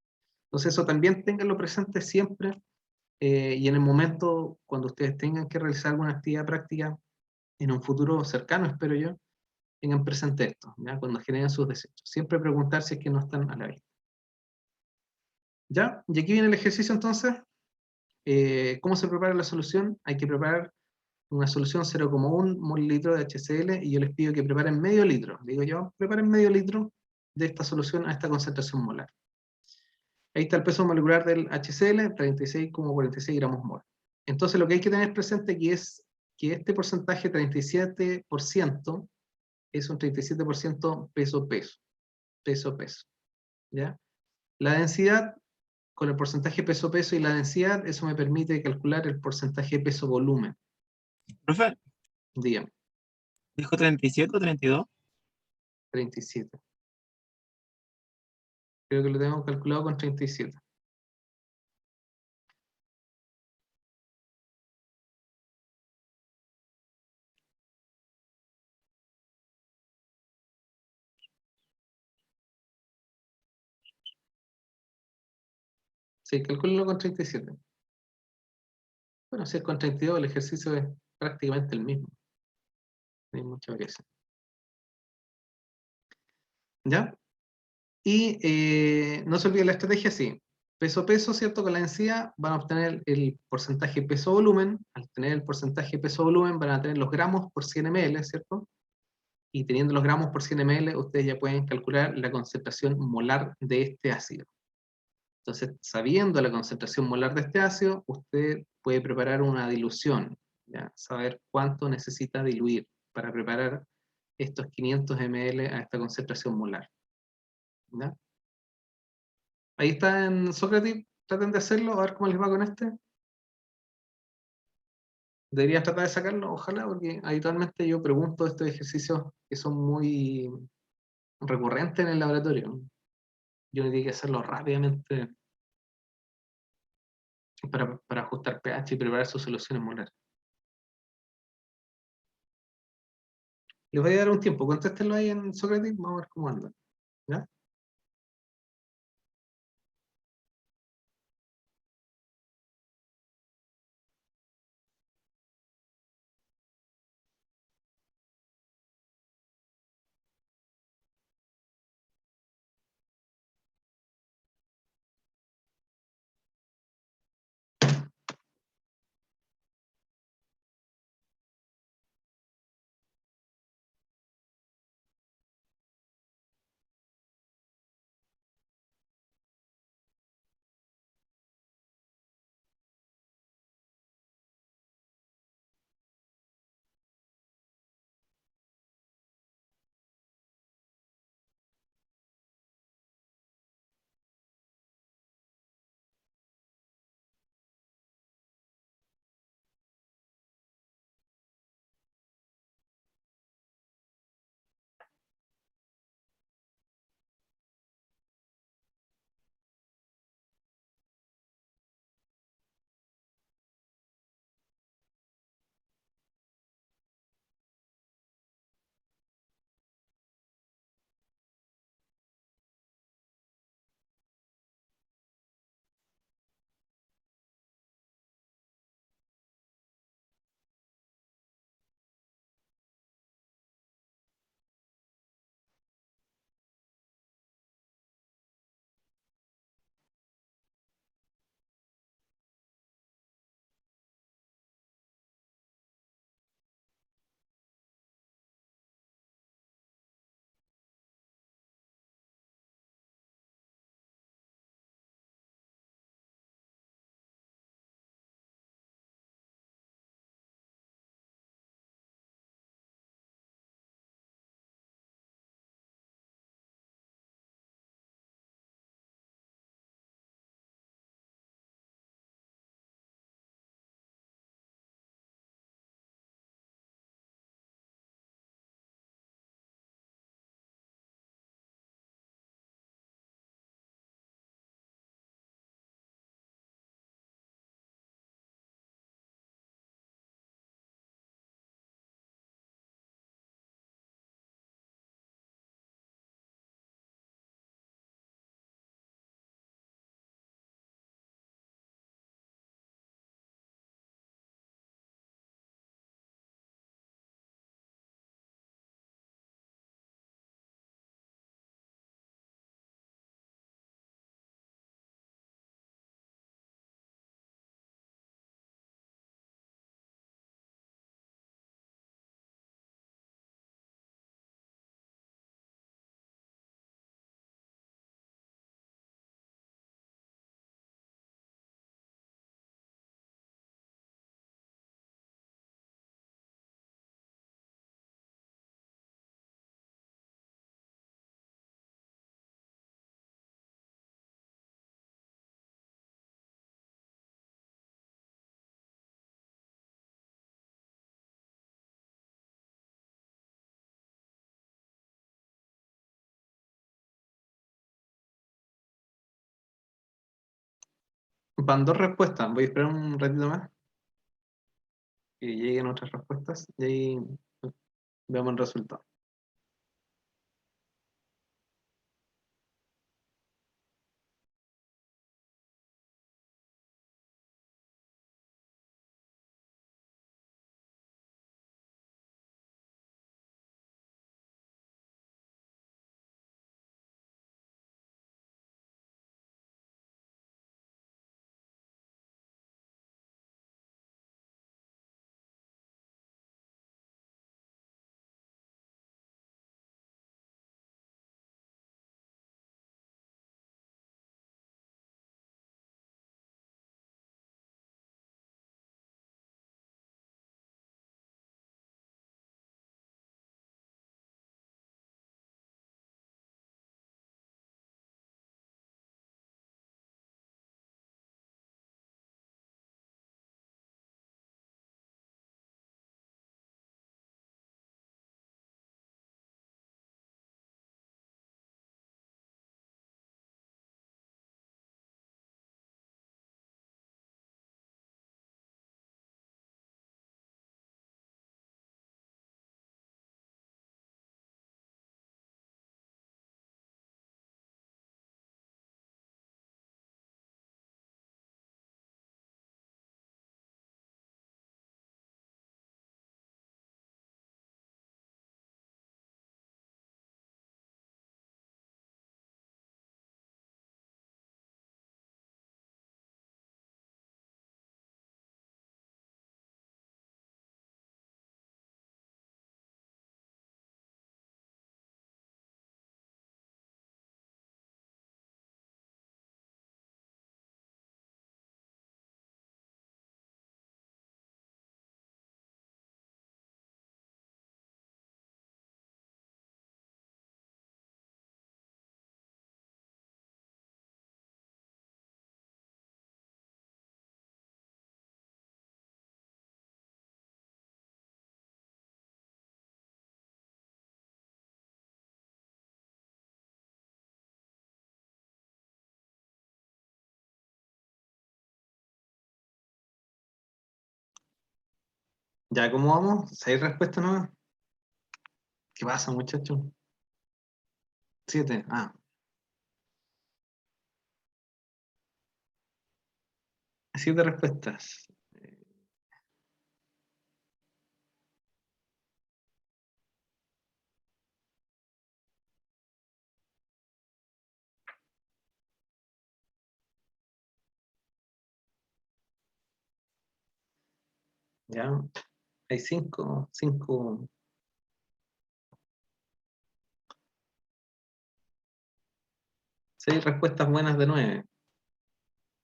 Entonces eso también ténganlo presente siempre y en el momento cuando ustedes tengan que realizar alguna actividad práctica en un futuro cercano, espero yo, tengan presente esto, ¿ya? Cuando generen sus desechos. Siempre preguntar si es que no están a la vista. ¿Ya? Y aquí viene el ejercicio entonces. ¿Cómo se prepara la solución? Hay que preparar una solución 0,1 mol-litro de HCl y yo les pido que preparen medio litro. Digo yo, preparen medio litro de esta solución a esta concentración molar. Ahí está el peso molecular del HCl, 36,46 gramos mol. Entonces lo que hay que tener presente aquí es que este porcentaje 37% es un 37% peso-peso. Peso-peso. ¿Ya? La densidad con el porcentaje peso-peso y la densidad, eso me permite calcular el porcentaje peso-volumen. Profe, Dígame, ¿dijo 37 o 32? 37. Creo que lo tengo calculado con 37. Sí, calculo con 37. Bueno, si es con 32, el ejercicio es prácticamente el mismo. No hay mucha variación. ¿Ya? Y no se olvide la estrategia, sí. Peso-peso, ¿cierto? Con la densidad van a obtener el porcentaje peso-volumen. Al tener el porcentaje peso-volumen van a tener los gramos por 100 ml, ¿cierto? Y teniendo los gramos por 100 ml, ustedes ya pueden calcular la concentración molar de este ácido. Entonces, sabiendo la concentración molar de este ácido, usted puede preparar una dilución, ¿ya? Saber cuánto necesita diluir para preparar estos 500 ml a esta concentración molar, ¿ya? Ahí está en Sócrates, traten de hacerlo, a ver cómo les va con este. Deberías tratar de sacarlo, ojalá, porque habitualmente yo pregunto estos ejercicios que son muy recurrentes en el laboratorio. Yo tengo que hacerlo rápidamente para ajustar pH y preparar sus soluciones molares. Les voy a dar un tiempo, contéstenlo ahí en Sócrates, vamos a ver cómo andan, ¿ya? Van dos respuestas. Voy a esperar un ratito más. Que lleguen otras respuestas. Y ahí veamos el resultado. ¿Ya cómo vamos? ¿Seis respuestas nuevas? ¿Qué pasa, muchachos? 7. Ah, 7 respuestas. Ya, hay 5. 6 respuestas buenas de 9.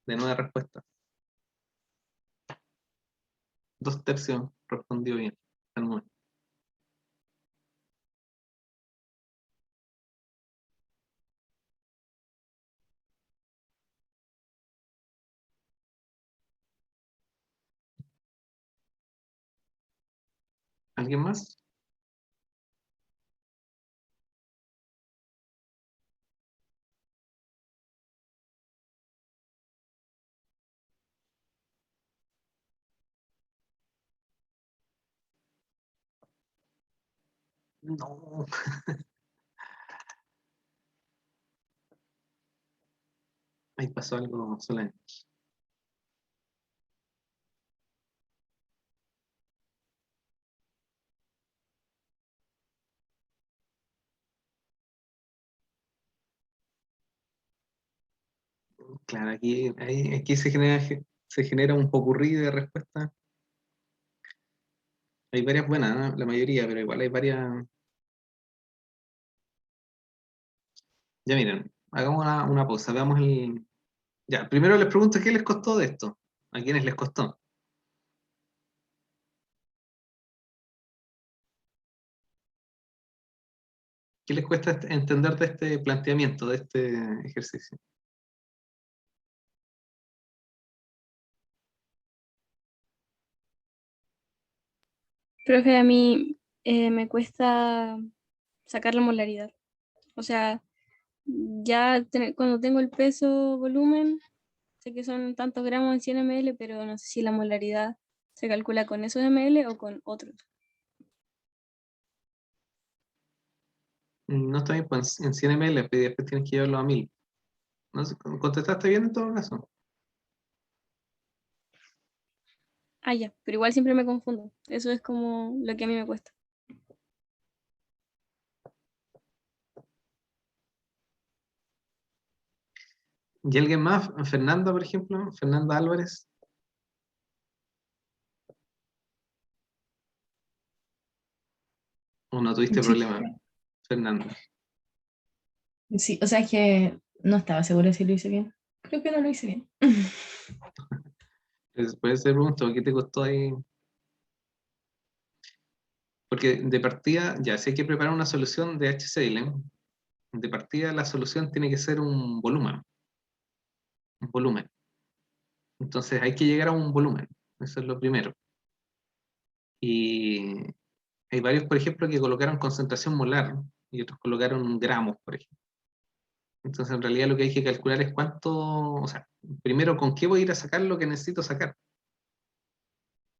De 9 respuestas. 2/3 respondió bien. Hasta el momento. ¿Alguien más? No. Ahí pasó algo solamente. Claro, aquí se genera un popurrí de respuestas. Hay varias buenas, ¿no? La mayoría, pero igual hay varias. Ya miren, hagamos una pausa, veamos el. Ya, primero les pregunto qué les costó de esto. ¿A quiénes les costó? ¿Qué les cuesta entender de este planteamiento, de este ejercicio? Profe, a mí me cuesta sacar la molaridad. O sea, ya cuando tengo el peso, volumen, sé que son tantos gramos en 100 ml, pero no sé si la molaridad se calcula con esos ml o con otros. No está bien, pues en 100 ml, pero después tienes que llevarlo a 1000. No sé, contestaste bien en todo caso. Ah, ya, pero igual siempre me confundo. Eso es como lo que a mí me cuesta. ¿Y alguien más? Fernanda, por ejemplo, Fernanda Álvarez. ¿O no tuviste Sí, problema, Fernanda? sí, o sea, es que no estaba segura si lo hice bien. Creo que no lo hice bien. Puede ser pregunta, ¿qué te costó ahí? Porque de partida, ya, si hay que preparar una solución de HCl, de partida la solución tiene que ser un volumen. Un volumen. Entonces hay que llegar a un volumen. Eso es lo primero. Y hay varios, por ejemplo, que colocaron concentración molar y otros colocaron gramos, por ejemplo. Entonces en realidad lo que hay que calcular es cuánto, o sea, primero con qué voy a ir a sacar lo que necesito sacar.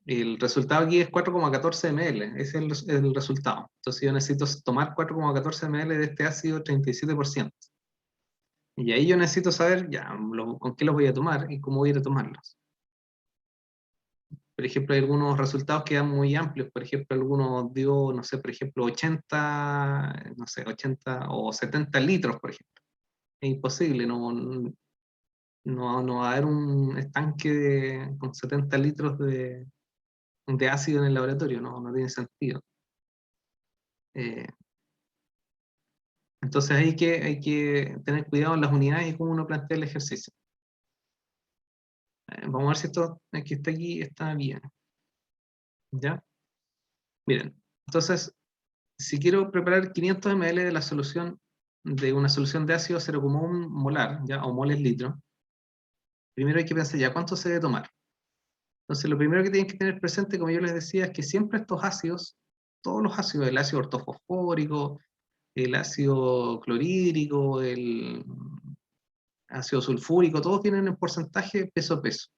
El resultado aquí es 4,14 ml, ese es el resultado. Entonces yo necesito tomar 4,14 ml de este ácido 37%. Y ahí yo necesito saber ya con qué los voy a tomar y cómo voy a ir a tomarlos. Por ejemplo, hay algunos resultados que dan muy amplios. Por ejemplo, algunos dio, no sé, por ejemplo, 80, no sé, 80 o 70 litros, por ejemplo. Es imposible, no va a haber un estanque con 70 litros de ácido en el laboratorio, no tiene sentido. Entonces hay que tener cuidado en las unidades y cómo uno plantea el ejercicio. Vamos a ver si esto que está aquí está bien. ¿Ya? Miren, entonces, si quiero preparar 500 ml de la solución, de una solución de ácido 0,1 molar, ¿ya? O moles litro, primero hay que pensar ya cuánto se debe tomar. Entonces, lo primero que tienen que tener presente, como yo les decía, es que siempre estos ácidos, todos los ácidos, el ácido ortofosfórico, el ácido clorhídrico, el ácido sulfúrico, todos tienen en porcentaje peso-peso.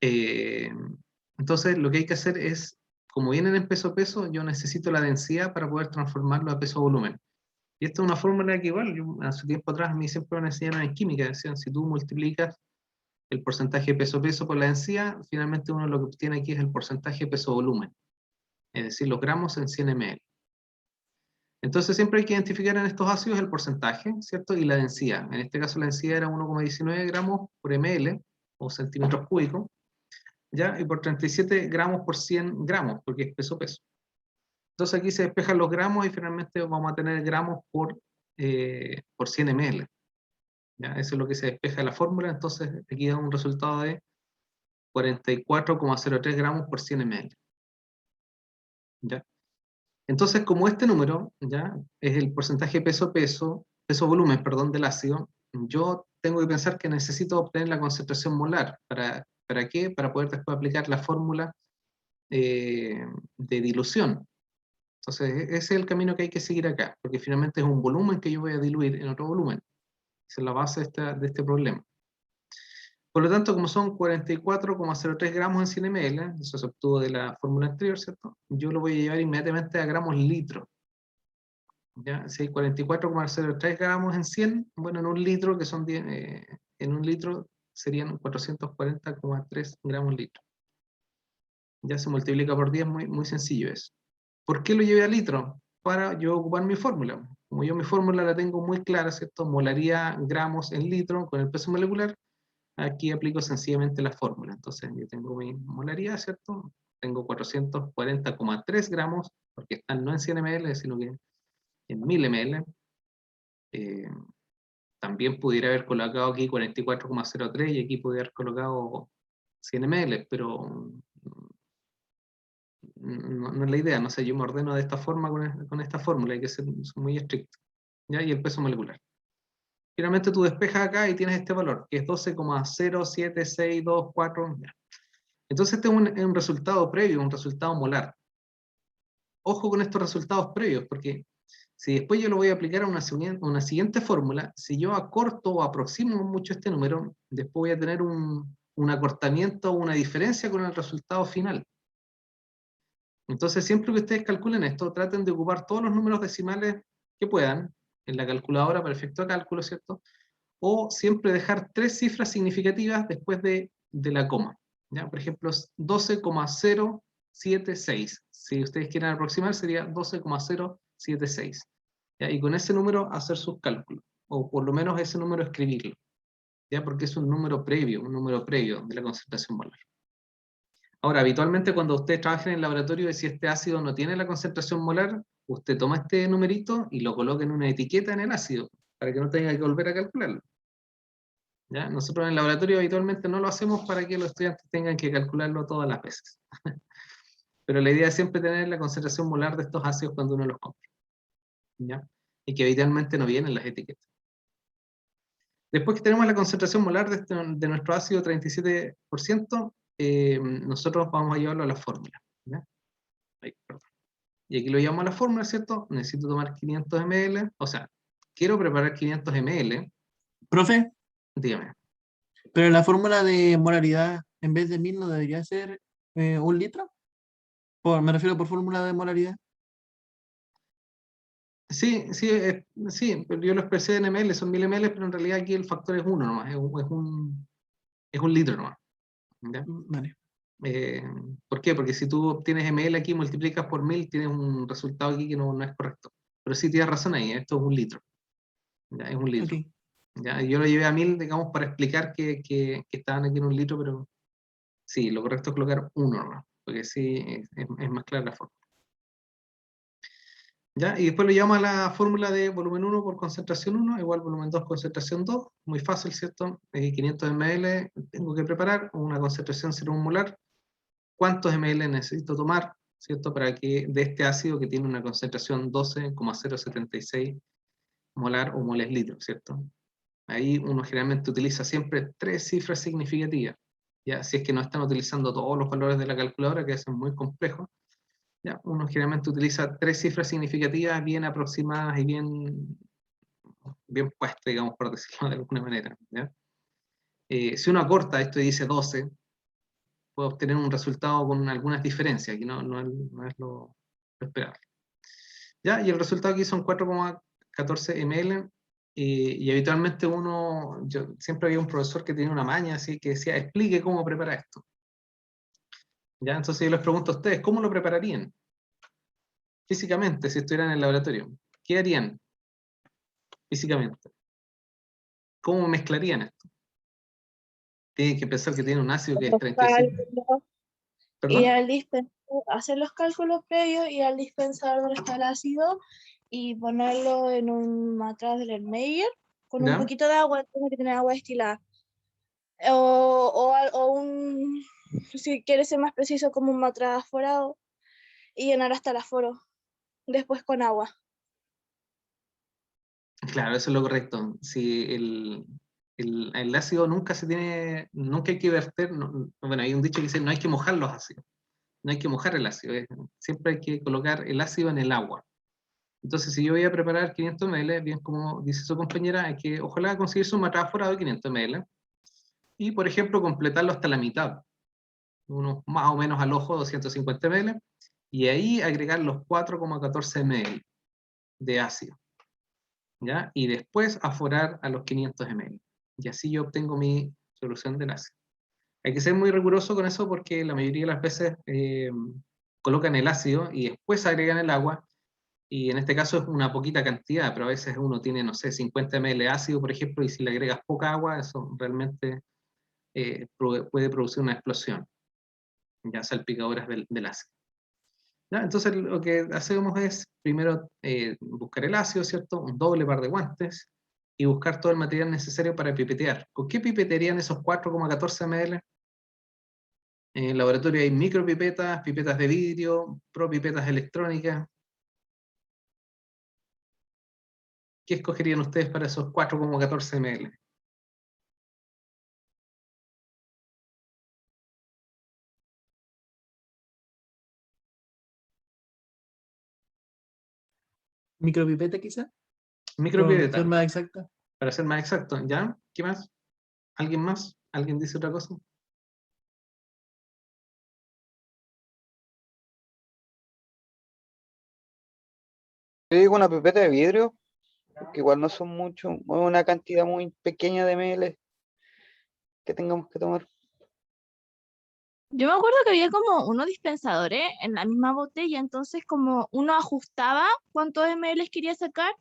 Entonces, lo que hay que hacer es, como vienen en peso-peso, yo necesito la densidad para poder transformarlo a peso-volumen. Y esta es una fórmula que igual, yo, hace tiempo atrás, a mí siempre me enseñaron en química, decían, si tú multiplicas el porcentaje peso-peso por la densidad, finalmente uno lo que obtiene aquí es el porcentaje peso-volumen, es decir, los gramos en 100 ml. Entonces siempre hay que identificar en estos ácidos el porcentaje, ¿cierto? Y la densidad. En este caso la densidad era 1,19 gramos por ml, o centímetros cúbicos, ¿ya? Y por 37 gramos por 100 gramos, porque es peso-peso. Entonces aquí se despejan los gramos y finalmente vamos a tener gramos por 100 ml. ¿Ya? Eso es lo que se despeja de la fórmula, entonces aquí da un resultado de 44,03 gramos por 100 ml. ¿Ya? Entonces, como este número, ¿ya? Es el porcentaje peso-volumen, perdón, del ácido, yo tengo que pensar que necesito obtener la concentración molar. ¿Para qué? Para poder después aplicar la fórmula de dilución. Entonces, ese es el camino que hay que seguir acá, porque finalmente es un volumen que yo voy a diluir en otro volumen. Esa es la base de este problema. Por lo tanto, como son 44,03 gramos en 100 ml, eso se obtuvo de la fórmula anterior, ¿cierto? Yo lo voy a llevar inmediatamente a gramos litro. ¿Ya? Si hay 44,03 gramos en 100, bueno, en un litro, que son 10, en un litro serían 440,3 gramos litro. Ya se multiplica por 10, muy sencillo eso. ¿Por qué lo llevé a litro? Para yo ocupar mi fórmula. Como yo mi fórmula la tengo muy clara, ¿cierto? Molaría gramos en litro con el peso molecular. Aquí aplico sencillamente la fórmula. Entonces yo tengo mi molaridad, ¿cierto? Tengo 440,3 gramos, porque están no en 100 ml, sino que en 1000 ml. También pudiera haber colocado aquí 44,03 y aquí pudiera haber colocado 100 ml, pero no es la idea. No sé, yo me ordeno de esta forma con esta fórmula, hay que ser muy estricto. ¿Ya? Y el peso molecular. Finalmente tú despejas acá y tienes este valor, que es 12,07624. Entonces este es un resultado previo, un resultado molar. Ojo con estos resultados previos, porque Si después yo lo voy a aplicar a una siguiente fórmula, si yo acorto o aproximo mucho este número, después voy a tener un acortamiento o una diferencia con el resultado final. Entonces, siempre que ustedes calculen esto, traten de ocupar todos los números decimales que puedan en la calculadora para efecto de cálculo, ¿cierto? O siempre dejar 3 cifras significativas después de la coma. ¿Ya? Por ejemplo, 12,076. Si ustedes quieren aproximar, sería 12,076. ¿Ya? Y con ese número hacer sus cálculos, o por lo menos ese número escribirlo, ¿ya? Porque es un número previo de la concentración molar. Ahora, habitualmente cuando ustedes trabajen en el laboratorio, si este ácido no tiene la concentración molar, usted toma este numerito y lo coloca en una etiqueta en el ácido, para que no tenga que volver a calcularlo. ¿Ya? Nosotros en el laboratorio habitualmente no lo hacemos para que los estudiantes tengan que calcularlo todas las veces. Pero la idea es siempre tener la concentración molar de estos ácidos cuando uno los compra, ¿ya? Y que habitualmente no vienen las etiquetas. Después que tenemos la concentración molar de nuestro ácido 37%, nosotros vamos a llevarlo a la fórmula, ¿ya? Ahí, perdón. Y aquí lo llevamos a la fórmula, ¿cierto? Necesito tomar 500 ml, o sea, quiero preparar 500 ml, Profe, dígame. pero la fórmula de molaridad, en vez de 1000, ¿no debería ser 1 litro? Me refiero por fórmula de molaridad. Sí, sí, sí, pero yo lo expresé en ml, son 1000 ml, pero en realidad aquí el factor es 1 nomás, es un litro nomás, ¿ya? Vale. ¿Por qué? Porque si tú obtienes ml aquí, multiplicas por 1000, tienes un resultado aquí que no es correcto. Pero sí tienes razón ahí, esto es un litro, ¿ya? Es un litro. Ok. ¿Ya? Yo lo llevé a 1000, digamos, para explicar que estaban aquí en un litro, pero sí, lo correcto es colocar 1 nomás, porque sí, es más clara la forma. ¿Ya? Y después lo llevamos a la fórmula de volumen 1 por concentración 1, igual volumen 2 concentración 2, muy fácil, ¿cierto? 500 ml tengo que preparar, una concentración 0,1 molar. ¿Cuántos ml necesito tomar, ¿cierto? Para que de este ácido que tiene una concentración 12,076 molar o moles litro, ¿cierto? Ahí uno generalmente utiliza siempre 3 cifras significativas, ¿ya? Si es que no están utilizando todos los valores de la calculadora, que es muy complejo. ¿Ya? Uno generalmente utiliza 3 cifras significativas bien aproximadas y bien puestas, digamos, por decirlo de alguna manera, ¿ya? Si uno acorta esto y dice 12, puede obtener un resultado con algunas diferencias, aquí no es lo esperable. ¿Ya? Y el resultado aquí son 4,14 ml, y habitualmente yo siempre había un profesor que tenía una maña, así que decía, explique cómo prepara esto. ¿Ya? Entonces yo les pregunto a ustedes, ¿cómo lo prepararían? Físicamente, si estuvieran en el laboratorio, ¿qué harían físicamente? ¿Cómo mezclarían esto? Tienen que pensar que tiene un ácido que es Los 35. cálculos, y ¿Perdón? al hacer los cálculos previos y al dispensar donde está el ácido y ponerlo en un matraz del Erlenmeyer con un ¿Ya? poquito de agua, tiene que tener agua destilada. O si quieres ser más preciso, como un matraz forado y llenar hasta el aforo, después con agua. Claro, eso es lo correcto. Si el ácido nunca hay que verter, bueno, hay un dicho que dice, no hay que mojar los ácidos, no hay que mojar el ácido, siempre hay que colocar el ácido en el agua. Entonces, si yo voy a preparar 500 ml, bien como dice su compañera, hay que, ojalá, conseguirse un matraz forado de 500 ml, y, por ejemplo, completarlo hasta la mitad, unos más o menos al ojo, 250 ml, y ahí agregar los 4,14 ml de ácido, ¿ya? Y después aforar a los 500 ml. Y así yo obtengo mi solución del ácido. Hay que ser muy riguroso con eso porque la mayoría de las veces colocan el ácido y después agregan el agua, y en este caso es una poquita cantidad, pero a veces uno tiene, no sé, 50 ml de ácido, por ejemplo, y si le agregas poca agua, eso realmente puede producir una explosión, ya salpicaduras del ácido. ¿Ya? Entonces lo que hacemos es primero buscar el ácido, ¿cierto? Un doble par de guantes y buscar todo el material necesario para pipetear. ¿Con qué pipetearían esos 4,14 ml? En el laboratorio hay micropipetas, pipetas de vidrio, propipetas electrónicas. ¿Qué escogerían ustedes para esos 4,14 ml? Micropipeta quizá, Micropipeta, ser más exacta. para ser más exacto. ¿Ya? ¿Qué más? ¿Alguien más? ¿Alguien dice otra cosa? Yo digo una pipeta de vidrio, que igual no son mucho, es una cantidad muy pequeña de ml que tengamos que tomar. Yo me acuerdo que había como unos dispensadores en la misma botella, entonces como uno ajustaba cuántos ml quería sacar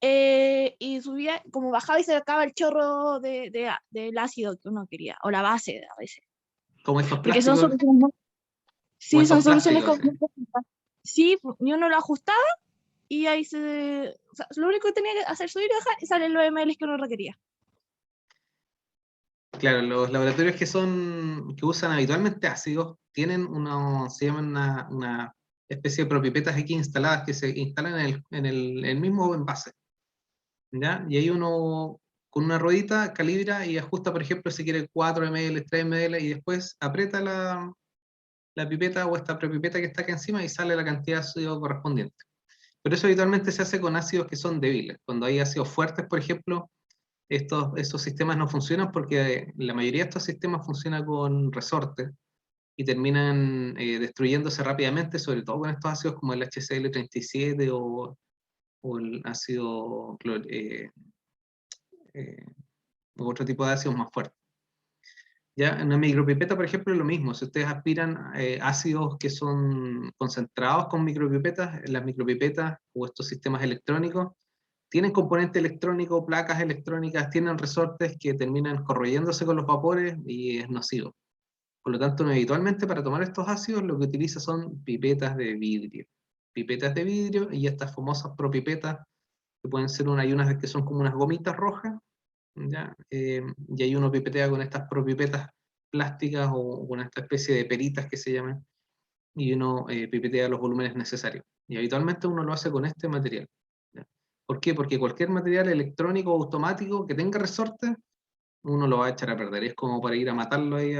y subía, como bajaba y se sacaba el chorro del ácido que uno quería, o la base a veces. Como estos Porque son plásticos. soluciones muy... Sí, estos son soluciones plásticos, como... Sí, y uno lo ajustaba y ahí se... O sea, lo único que tenía que hacer subir y bajar y salen los ml que uno requería. Claro, los laboratorios que usan habitualmente ácidos tienen se llaman una especie de propipetas aquí instaladas que se instalan en el mismo envase. ¿Ya? Y ahí uno con una ruedita calibra y ajusta, por ejemplo, si quiere 4 ml, 3 ml y después aprieta la pipeta o esta prepipeta que está acá encima y sale la cantidad de ácido correspondiente. Pero eso habitualmente se hace con ácidos que son débiles. Cuando hay ácidos fuertes, por ejemplo, estos sistemas no funcionan porque la mayoría de estos sistemas funcionan con resortes y terminan destruyéndose rápidamente, sobre todo con estos ácidos como el HCl37 o el ácido u otro tipo de ácidos más fuertes. ¿Ya? En una micropipeta, por ejemplo, es lo mismo. Si ustedes aspiran ácidos que son concentrados con micropipetas, las micropipetas o estos sistemas electrónicos tienen componente electrónico, placas electrónicas, tienen resortes que terminan corroyéndose con los vapores y es nocivo. Por lo tanto, habitualmente para tomar estos ácidos lo que utiliza son pipetas de vidrio. Pipetas de vidrio y estas famosas propipetas, que pueden ser hay unas que son como unas gomitas rojas, ¿ya? Y hay uno pipetea con estas propipetas plásticas o con esta especie de peritas que se llaman, y uno pipetea los volúmenes necesarios. Y habitualmente uno lo hace con este material. ¿Ya? ¿Por qué? Porque cualquier material electrónico o automático que tenga resorte, uno lo va a echar a perder. Es como para ir a matarlo ahí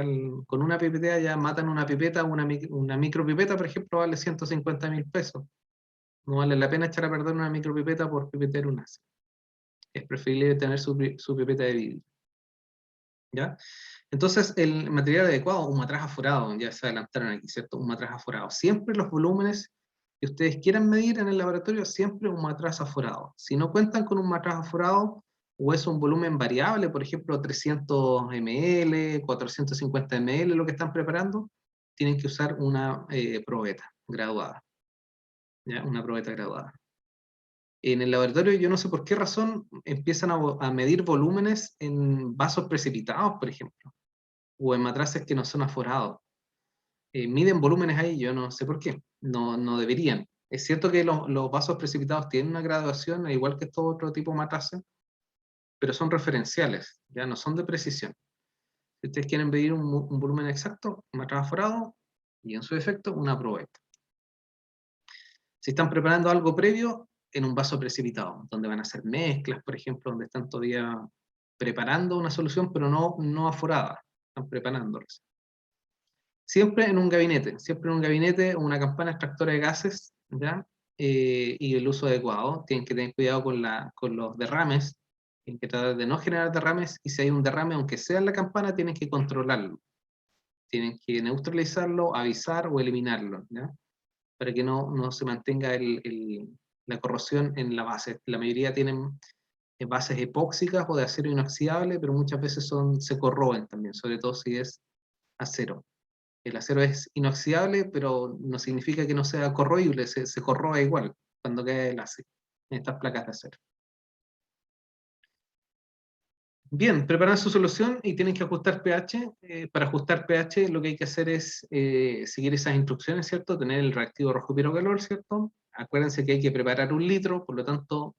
con una pipetea, ya matan una pipeta, una micropipeta, por ejemplo, vale 150.000 pesos. No vale la pena echar a perder una micropipeta por pipetear un ácido. Es preferible tener su pipeta de vidrio. ¿Ya? Entonces, el material adecuado, un matraz aforado, ya se adelantaron aquí, ¿cierto? Un matraz aforado. Siempre los volúmenes que ustedes quieran medir en el laboratorio, siempre un matraz aforado. Si no cuentan con un matraz aforado, o es un volumen variable, por ejemplo, 300 ml, 450 ml, lo que están preparando, tienen que usar una probeta graduada. ¿Ya? Una probeta graduada. En el laboratorio, yo no sé por qué razón, empiezan a medir volúmenes en vasos precipitados, por ejemplo, o en matraces que no son aforados. Miden volúmenes ahí, yo no sé por qué, no deberían. Es cierto que los vasos precipitados tienen una graduación, al igual que todo otro tipo de matraces, pero son referenciales, ya no son de precisión. Si ustedes quieren medir un volumen exacto, un matraz aforado, y en su defecto, una probeta. Si están preparando algo previo, en un vaso precipitado, donde van a hacer mezclas, por ejemplo, donde están todavía preparando una solución, pero no aforada, están preparándolas. Siempre en un gabinete, una campana extractora de gases, ¿ya? Y el uso adecuado. Tienen que tener cuidado con los derrames, tienen que tratar de no generar derrames, y si hay un derrame, aunque sea en la campana, tienen que controlarlo. Tienen que neutralizarlo, avisar o eliminarlo, ¿ya? Para que no se mantenga la corrosión en la base. La mayoría tienen bases epóxicas o de acero inoxidable, pero muchas veces se corroen también, sobre todo si es acero. El acero es inoxidable, pero no significa que no sea corroíble, se corroe igual cuando cae el ácido en estas placas de acero. Bien, preparan su solución y tienen que ajustar pH. Para ajustar pH lo que hay que hacer es seguir esas instrucciones, ¿cierto? Tener el reactivo rojo pirocalor, ¿cierto? Acuérdense que hay que preparar 1 litro, por lo tanto,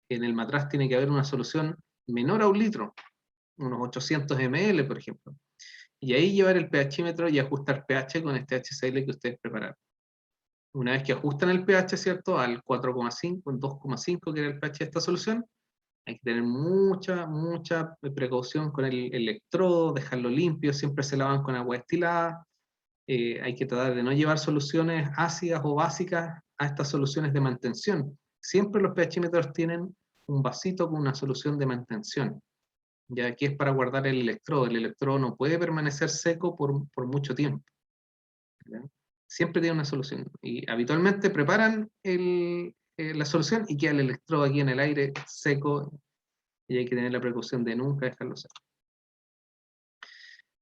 en el matraz tiene que haber una solución menor a 1 litro, unos 800 ml, por ejemplo. Y ahí llevar el pHímetro y ajustar pH con este HCl que ustedes prepararon. Una vez que ajustan el pH, ¿cierto? Al 4,5, 2,5, que era el pH de esta solución, hay que tener mucha precaución con el electrodo, dejarlo limpio, siempre se lavan con agua destilada. Hay que tratar de no llevar soluciones ácidas o básicas a estas soluciones de mantención, siempre los pHímetros tienen un vasito con una solución de mantención. Ya aquí es para guardar el electrodo no puede permanecer seco por mucho tiempo. ¿Ya? Siempre tiene una solución, y habitualmente preparan la solución y queda el electrodo aquí en el aire seco, y hay que tener la precaución de nunca dejarlo seco.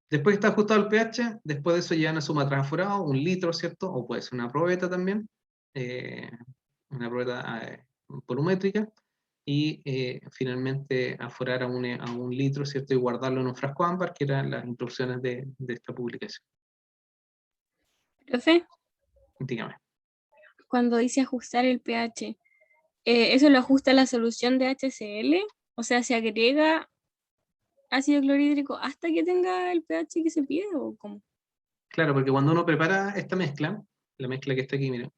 Después que está ajustado el pH, después de eso llevan a su matraz aforado, 1 litro, ¿cierto? O puede ser una probeta también, una probeta volumétrica, y finalmente aforar a un litro, ¿cierto? Y guardarlo en un frasco ámbar, que eran las instrucciones de esta publicación. Profe, Dígame. cuando dice ajustar el pH, ¿eso lo ajusta la solución de HCl? O sea, ¿se agrega ácido clorhídrico hasta que tenga el pH que se pide o cómo? Claro, porque cuando uno prepara esta mezcla, la mezcla que está aquí, miren,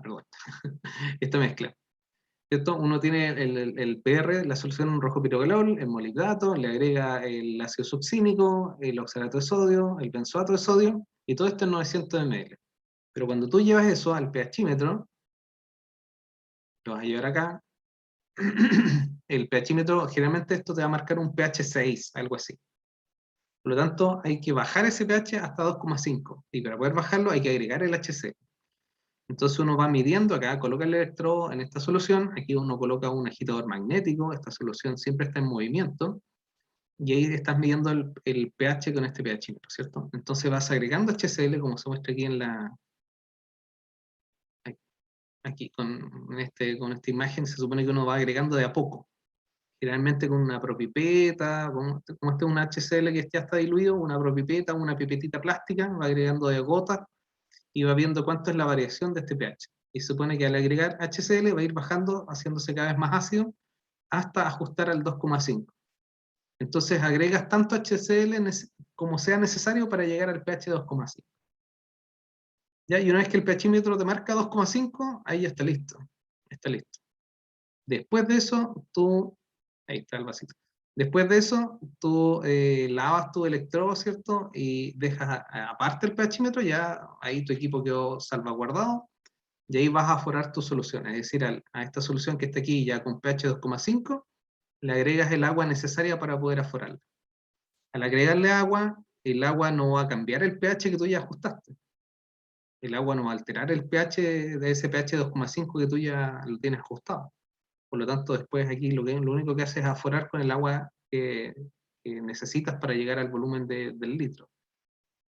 perdón, esta mezcla, ¿cierto? Uno tiene el PR, la solución en rojo pirogalol, el molibdato, le agrega el ácido succínico, el oxalato de sodio, el benzoato de sodio, y todo esto en 900 ml. Pero cuando tú llevas eso al pHímetro, lo vas a llevar acá, el pHímetro, generalmente esto te va a marcar un pH 6, algo así. Por lo tanto, hay que bajar ese pH hasta 2,5, y para poder bajarlo hay que agregar el HC. Entonces uno va midiendo acá, coloca el electrodo en esta solución, aquí uno coloca un agitador magnético, esta solución siempre está en movimiento, y ahí estás midiendo el pH con este pHímetro, ¿cierto? Entonces vas agregando HCl, como se muestra aquí aquí con esta imagen, se supone que uno va agregando de a poco, generalmente con una propipeta, como este es un HCl que ya está diluido, una propipeta, una pipetita plástica, va agregando de gotas, y va viendo cuánto es la variación de este pH. Y se supone que al agregar HCl va a ir bajando, haciéndose cada vez más ácido, hasta ajustar al 2,5. Entonces agregas tanto HCl como sea necesario para llegar al pH 2,5. ¿Ya? Y una vez que el pHímetro te marca 2,5, ahí ya está listo. Está listo. Después de eso, ahí está el vasito. Después de eso, tú lavas tu electrodo, ¿cierto? Y dejas aparte el pHímetro, ya ahí tu equipo quedó salvaguardado, y ahí vas a aforar tu solución. Es decir, a esta solución que está aquí ya con pH 2,5, le agregas el agua necesaria para poder aforarla. Al agregarle agua, el agua no va a cambiar el pH que tú ya ajustaste. El agua no va a alterar el pH de ese pH 2,5 que tú ya lo tienes ajustado. Por lo tanto, después aquí lo único que hace es aforar con el agua que necesitas para llegar al volumen del litro.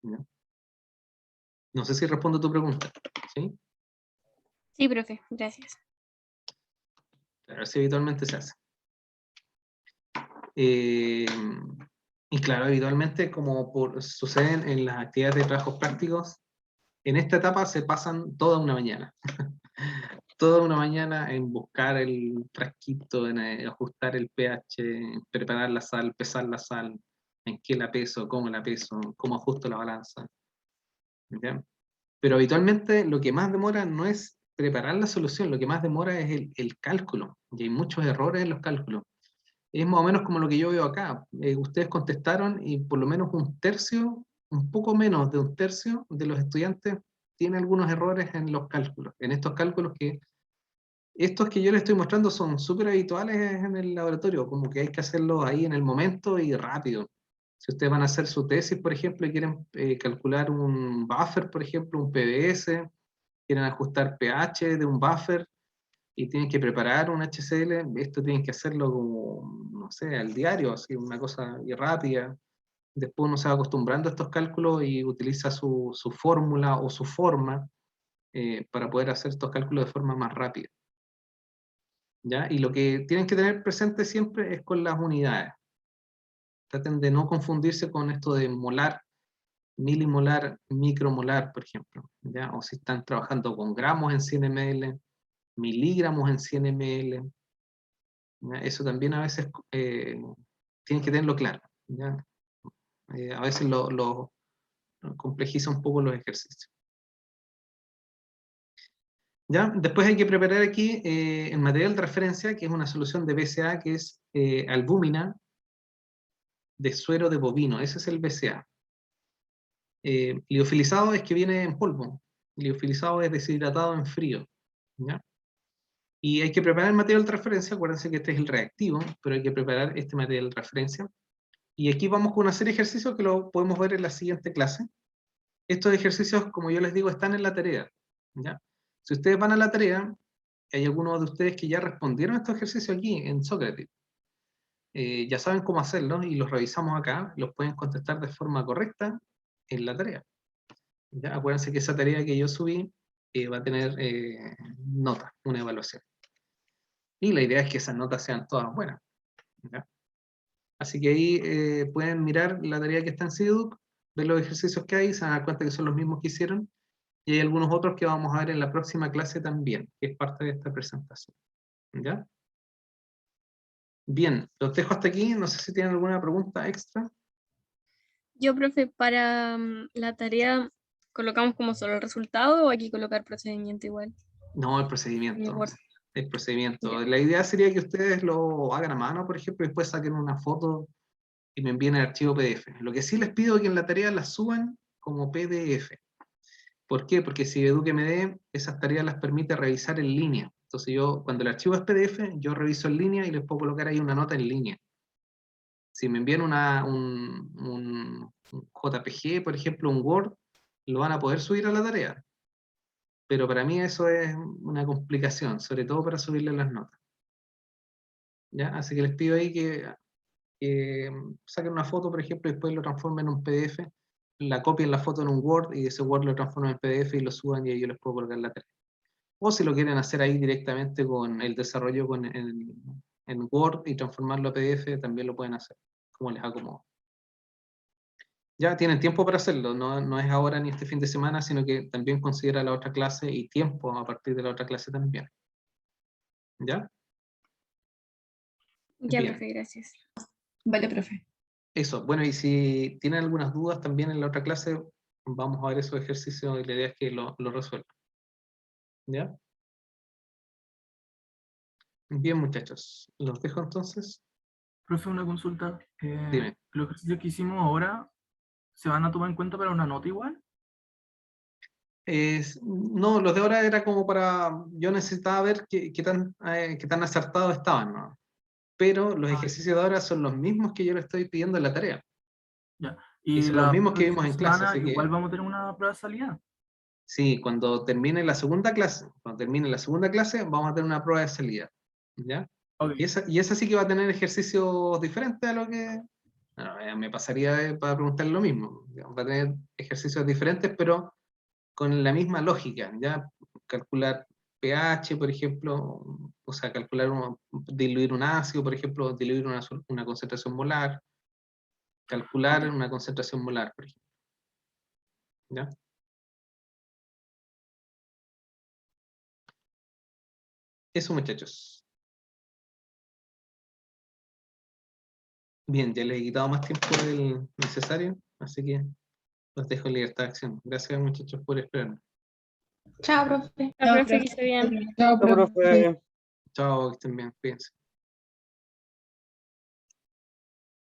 ¿No? No sé si respondo a tu pregunta. ¿Sí? Sí, profe, gracias. Claro, así habitualmente se hace. Y claro, habitualmente, como suceden en las actividades de trabajos prácticos, en esta etapa se pasan toda una mañana. Toda una mañana en buscar el frasquito, en ajustar el pH, en preparar la sal, pesar la sal, en qué la peso, cómo ajusto la balanza. ¿Ya? Pero habitualmente lo que más demora no es preparar la solución, lo que más demora es el cálculo, y hay muchos errores en los cálculos. Es más o menos como lo que yo veo acá. Ustedes contestaron y por lo menos un tercio, un poco menos de un tercio de los estudiantes tiene algunos errores en los cálculos, en estos cálculos estos que yo les estoy mostrando son súper habituales en el laboratorio, como que hay que hacerlo ahí en el momento y rápido. Si ustedes van a hacer su tesis, por ejemplo, y quieren calcular un buffer, por ejemplo, un PBS, quieren ajustar pH de un buffer y tienen que preparar un HCl, esto tienen que hacerlo como, no sé, al diario, así, una cosa rápida. Después uno se va acostumbrando a estos cálculos y utiliza su fórmula o su forma para poder hacer estos cálculos de forma más rápida. ¿Ya? Y lo que tienen que tener presente siempre es con las unidades. Traten de no confundirse con esto de molar, milimolar, micromolar, por ejemplo. ¿Ya? O si están trabajando con gramos en 100 ml, miligramos en 100 ml. ¿Ya? Eso también a veces tienen que tenerlo claro. ¿Ya? A veces lo complejiza un poco los ejercicios. ¿Ya? Después hay que preparar aquí el material de referencia, que es una solución de BCA, que es albúmina de suero de bovino. Ese es el BCA. Liofilizado es que viene en polvo. Liofilizado es deshidratado en frío. ¿Ya? Y hay que preparar el material de referencia. Acuérdense que este es el reactivo, pero hay que preparar este material de referencia. Y aquí vamos con una serie de ejercicios que lo podemos ver en la siguiente clase. Estos ejercicios, como yo les digo, están en la tarea. ¿Ya? Si ustedes van a la tarea, hay algunos de ustedes que ya respondieron a estos ejercicios aquí en Sócrates. Ya saben cómo hacerlos y los revisamos acá. Los pueden contestar de forma correcta en la tarea. ¿Ya? Acuérdense que esa tarea que yo subí va a tener nota, una evaluación. Y la idea es que esas notas sean todas buenas. ¿Ya? Así que ahí pueden mirar la tarea que está en CIDUC, ver los ejercicios que hay, se van a dar cuenta que son los mismos que hicieron, y hay algunos otros que vamos a ver en la próxima clase también, que es parte de esta presentación. ¿Ya? Bien, los dejo hasta aquí, no sé si tienen alguna pregunta extra. Yo, profe, para la tarea, ¿colocamos como solo el resultado o aquí colocar procedimiento igual? No, el En procedimiento. el Word. El procedimiento. Ya. La idea sería que ustedes lo hagan a mano, por ejemplo, y después saquen una foto y me envíen el archivo PDF. Lo que sí les pido es que en la tarea las suban como PDF. ¿Por qué? Porque si EduqueMD esas tareas las permite revisar en línea. Entonces yo, cuando el archivo es PDF, yo reviso en línea y les puedo colocar ahí una nota en línea. Si me envían un JPG, por ejemplo, un Word, lo van a poder subir a la tarea. Pero para mí eso es una complicación, sobre todo para subirle las notas. ¿Ya? Así que les pido ahí que saquen una foto, por ejemplo, y después lo transformen en un PDF, la copien la foto en un Word y ese Word lo transformen en PDF y lo suban y ahí yo les puedo colocar la tarea. O si lo quieren hacer ahí directamente con el desarrollo en Word y transformarlo a PDF, también lo pueden hacer, como les acomodo. Ya tienen tiempo para hacerlo, no es ahora ni este fin de semana, sino que también considera la otra clase y tiempo a partir de la otra clase también. ¿Ya? Ya, Bien. profe, gracias. Vale, profe. Eso, bueno, y si tienen algunas dudas también en la otra clase, vamos a ver esos ejercicios y la idea es que lo resuelvan. ¿Ya? Bien, muchachos, los dejo entonces. Profe, una consulta. Dime. ¿Los ejercicios que hicimos ahora se van a tomar en cuenta para una nota igual? No, los de ahora era como para, yo necesitaba ver qué tan acertados estaban, ¿no? Pero los ejercicios de ahora son los mismos que yo le estoy pidiendo en la tarea. Ya. Y Y son los la mismos que vimos próxima en clase, semana así que igual vamos a tener una prueba de salida. sí, cuando termine la segunda clase, vamos a tener una prueba de salida. ¿Ya? Ok. Y esa sí que va a tener ejercicios diferentes a lo que... me pasaría para preguntarle lo mismo. Digamos, va a tener ejercicios diferentes, pero con la misma lógica, ¿ya? Calcular pH, por ejemplo, o sea, diluir un ácido, por ejemplo, diluir una concentración molar, calcular una concentración molar, por ejemplo. ¿Ya? Eso, muchachos. Bien, ya les he quitado más tiempo del necesario, así que los dejo en libertad de acción. Gracias, muchachos, por esperarme. Chao, profe. La profe, que esté bien. Chao, Profe. Chao, que estén bien, cuídense.